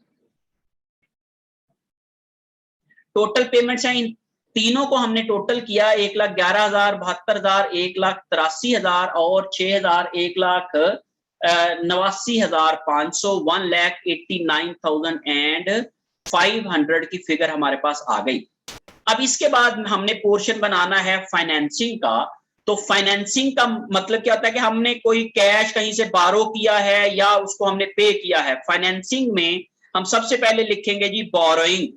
टोटल पेमेंट्स हैं, इन तीनों को हमने टोटल किया 1,11,000, 72,000, 1,83,000 और 6,000, 1,89,500, 1,89,500 की फिगर हमारे पास आ गई। अब इसके बाद हमने पोर्शन बनाना है फाइनेंसिंग का। तो फाइनेंसिंग का मतलब क्या होता है कि हमने कोई कैश कहीं से बारो किया है या उसको हमने पे किया है। फाइनेंसिंग में हम सबसे पहले लिखेंगे जी बोरोइंग।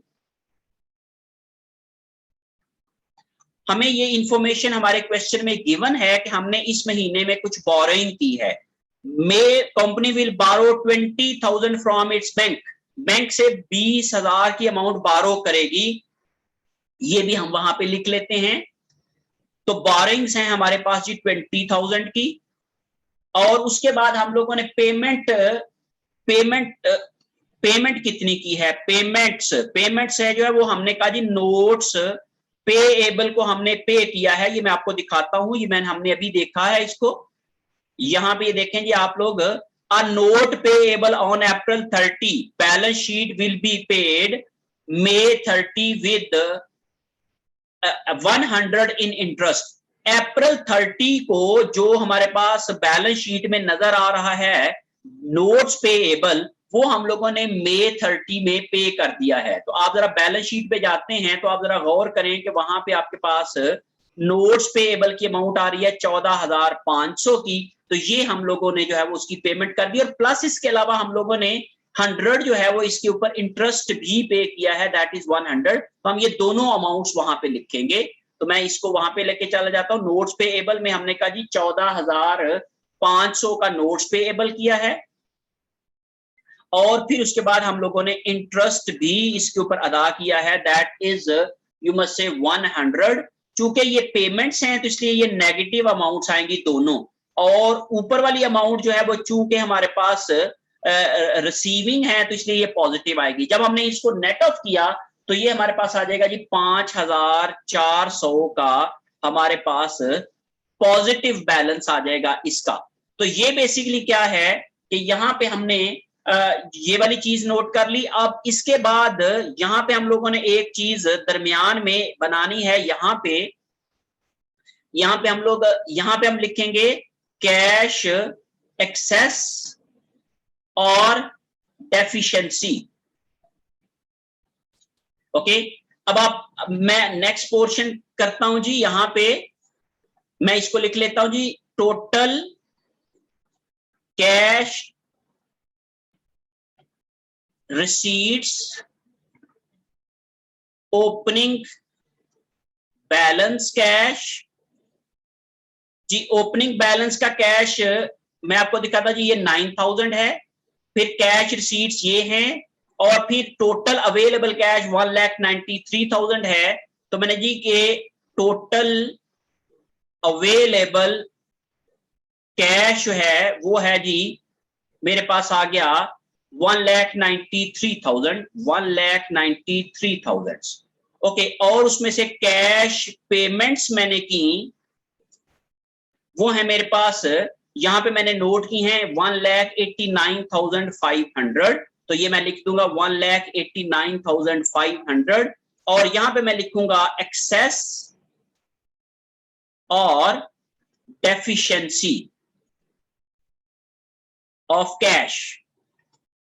हमें ये इंफॉर्मेशन हमारे क्वेश्चन में गिवन है कि हमने इस महीने में कुछ बोरोइंग की है। मे company will borrow 20,000 from its bank, bank से 20,000 की अमाउंट बारो करेगी, ये भी हम वहां पे लिख लेते हैं। तो बोरोइंग्स हैं हमारे पास जी 20,000 की। और उसके बाद हम लोगों ने पेमेंट कितनी की है, पेमेंट्स है जो है वो हमने कहा जी नोट्स पेएबल को हमने पे किया है। ये मैं आपको दिखाता हूं, ये हमने अभी देखा है इसको। यहां पे देखें जी आप लोग, a note payable on April 30 balance sheet will be paid May 30 with 100 in interest. अप्रैल 30 को जो हमारे पास बैलेंस शीट में नजर आ रहा है नोट्स पेएबल, वो हम लोगों ने मई 30 में पे कर दिया है। तो आप जरा बैलेंस शीट पे जाते हैं तो आप जरा गौर करें कि वहां पे आपके पास नोट्स पेएबल की अमाउंट आ रही है 14,500 की। तो ये हम लोगों ने जो है वो उसकी पेमेंट कर दी, और प्लस इसके अलावा हम लोगों ने 100 जो है वो इसके ऊपर इंटरेस्ट भी पे किया है, दैट इज 100। तो हम ये दोनों अमाउंट्स वहां पे लिखेंगे। तो मैं इसको वहां पे लेके चला जाता हूँ। नोट्स पेएबल में हमने कहा जी 14,500 का नोट्स पेएबल किया है, और फिर उसके बाद हम लोगों ने इंटरेस्ट भी इसके ऊपर अदा किया है, that is you must say 100। चूंकि ये पेमेंट्स हैं तो इसलिए ये नेगेटिव अमाउंट्स आएंगी दोनों, और ऊपर वाली अमाउंट जो है वो चूंकि हमारे पास रिसीविंग है तो इसलिए ये पॉजिटिव आएगी। जब हमने इसको नेट ऑफ किया तो ये हमारे पास आ जाएगा जी 5,400 का हमारे पास पॉजिटिव बैलेंस आ जाएगा इसका। तो ये बेसिकली क्या है कि यहाँ पे हमने ये वाली चीज नोट कर ली। अब इसके बाद यहाँ पे हम लोगों ने एक चीज दरमियान में बनानी है। यहाँ पे हम लिखेंगे कैश एक्सेस और डेफिशिएंसी। ओके, अब मैं नेक्स्ट पोर्शन करता हूं जी। यहां पे मैं इसको लिख लेता हूं जी, total cash receipts opening balance cash जी। ओपनिंग बैलेंस का कैश मैं आपको दिखाता जी, ये 9000 है, फिर कैश रिसीट्स ये हैं, और फिर टोटल अवेलेबल कैश 1,93,000 है। तो मैंने जी के टोटल अवेलेबल कैश है वो है जी मेरे पास आ गया 1,93,000। ओके, और उसमें से कैश पेमेंट्स मैंने की वो है मेरे पास, यहां पे मैंने नोट की हैं 1,89,500। तो ये मैं लिख दूंगा 1,89,500, और यहां पे मैं लिखूंगा एक्सेस और deficiency of cash.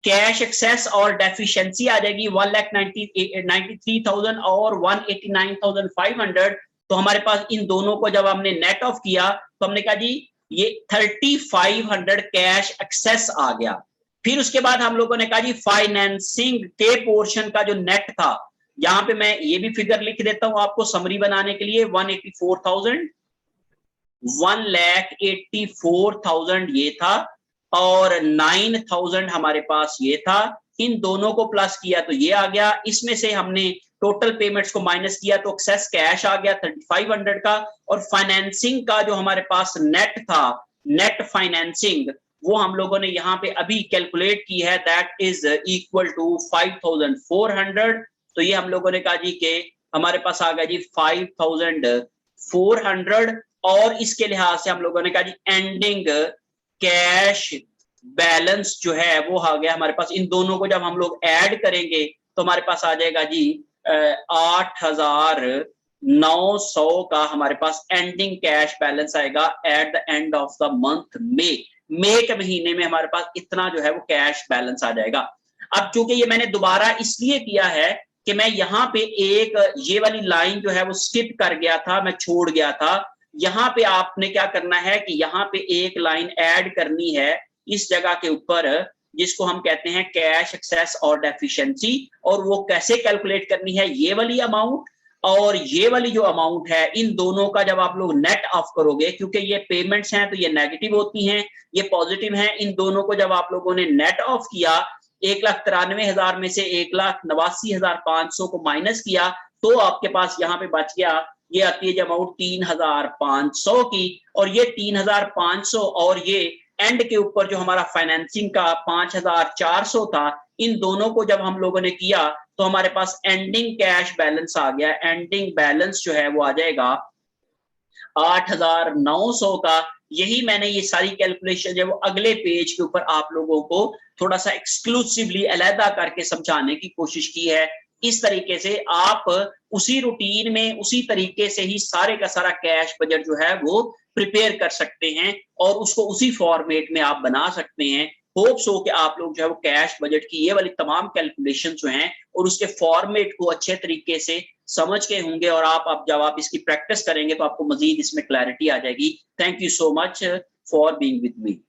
Cash excess और डेफिशिएंसी आ जाएगी 1,93,000 और 1,89,500। तो हमारे पास इन दोनों को जब हमने नेट ऑफ किया तो हमने कहा जी ये 3,500 कैश एक्सेस आ गया। फिर उसके बाद हम लोगों ने कहा जी फाइनेंसिंग के पोर्शन का जो नेट था, यहां पे मैं ये भी फिगर लिख देता हूं आपको समरी बनाने के लिए। 1,84,000 ये था, और 9,000 हमारे पास ये था। इन दोनों को प्लस किया तो ये आ गया। इसमें से हमने टोटल पेमेंट्स को माइनस किया तो एक्सेस कैश आ गया 3,500 का, और फाइनेंसिंग का जो हमारे पास नेट था, नेट फाइनेंसिंग, वो हम लोगों ने यहाँ पे अभी कैलकुलेट की है, दैट इज इक्वल टू 5,400। तो ये हम लोगों ने कहा जी कि हमारे पास आ गया जी 5,400, और इसके लिहाज से हम लोगों ने कहा जी एंडिंग कैश बैलेंस जो है वो आ गया हमारे पास। इन दोनों को जब हम लोग ऐड करेंगे तो हमारे पास आ जाएगा जी 8,900 का हमारे पास एंडिंग कैश बैलेंस आएगा at the end of the month May के महीने में हमारे पास इतना जो है वो कैश बैलेंस आ जाएगा। अब चूंकि ये मैंने दोबारा इसलिए किया है कि मैं यहाँ पे एक ये वाली लाइन जो है वो स्किप कर गया था, मैं छोड़ गया था। यहाँ पे आपने क्या करना है कि यहाँ पे एक लाइन ऐड करनी है इस जगह के ऊपर, जिसको हम कहते हैं कैश एक्सेस और डेफिशिएंसी। और वो कैसे कैलकुलेट करनी है, ये वाली अमाउंट और ये वाली जो अमाउंट है, इन दोनों का जब आप लोग नेट ऑफ करोगे, क्योंकि ये पेमेंट्स हैं तो ये नेगेटिव होती हैं, ये पॉजिटिव हैं, इन दोनों को जब आप लोगों ने नेट ऑफ किया, 1,93,000 में से 1,89,500 को माइनस किया, तो आपके पास यहाँ पे बच गया, ये आती है अमाउंट 3,500 की। और ये 3,500 और ये एंड के ऊपर जो हमारा फाइनेंसिंग का 5,400 था, इन दोनों को जब हम लोगों ने किया तो हमारे पास एंडिंग कैश बैलेंस आ गया। एंडिंग बैलेंस जो है वो आ जाएगा 8,900 का। यही मैंने ये सारी कैलकुलेशन जो वो अगले पेज के ऊपर आप लोगों को थोड़ा सा एक्सक्लूसिवली अलहदा करके समझाने की कोशिश की है। इस तरीके से आप उसी रूटीन में उसी तरीके से ही सारे का सारा कैश बजट जो है वो प्रिपेयर कर सकते हैं, और उसको उसी फॉर्मेट में आप बना सकते हैं। होप्स हो कि आप लोग जो है वो कैश बजट की ये वाली तमाम कैलकुलेशन जो हैं और उसके फॉर्मेट को अच्छे तरीके से समझ के होंगे, और आप जब आप इसकी प्रैक्टिस करेंगे तो आपको मजीद इसमें क्लैरिटी आ जाएगी। Thank you so much for being with me.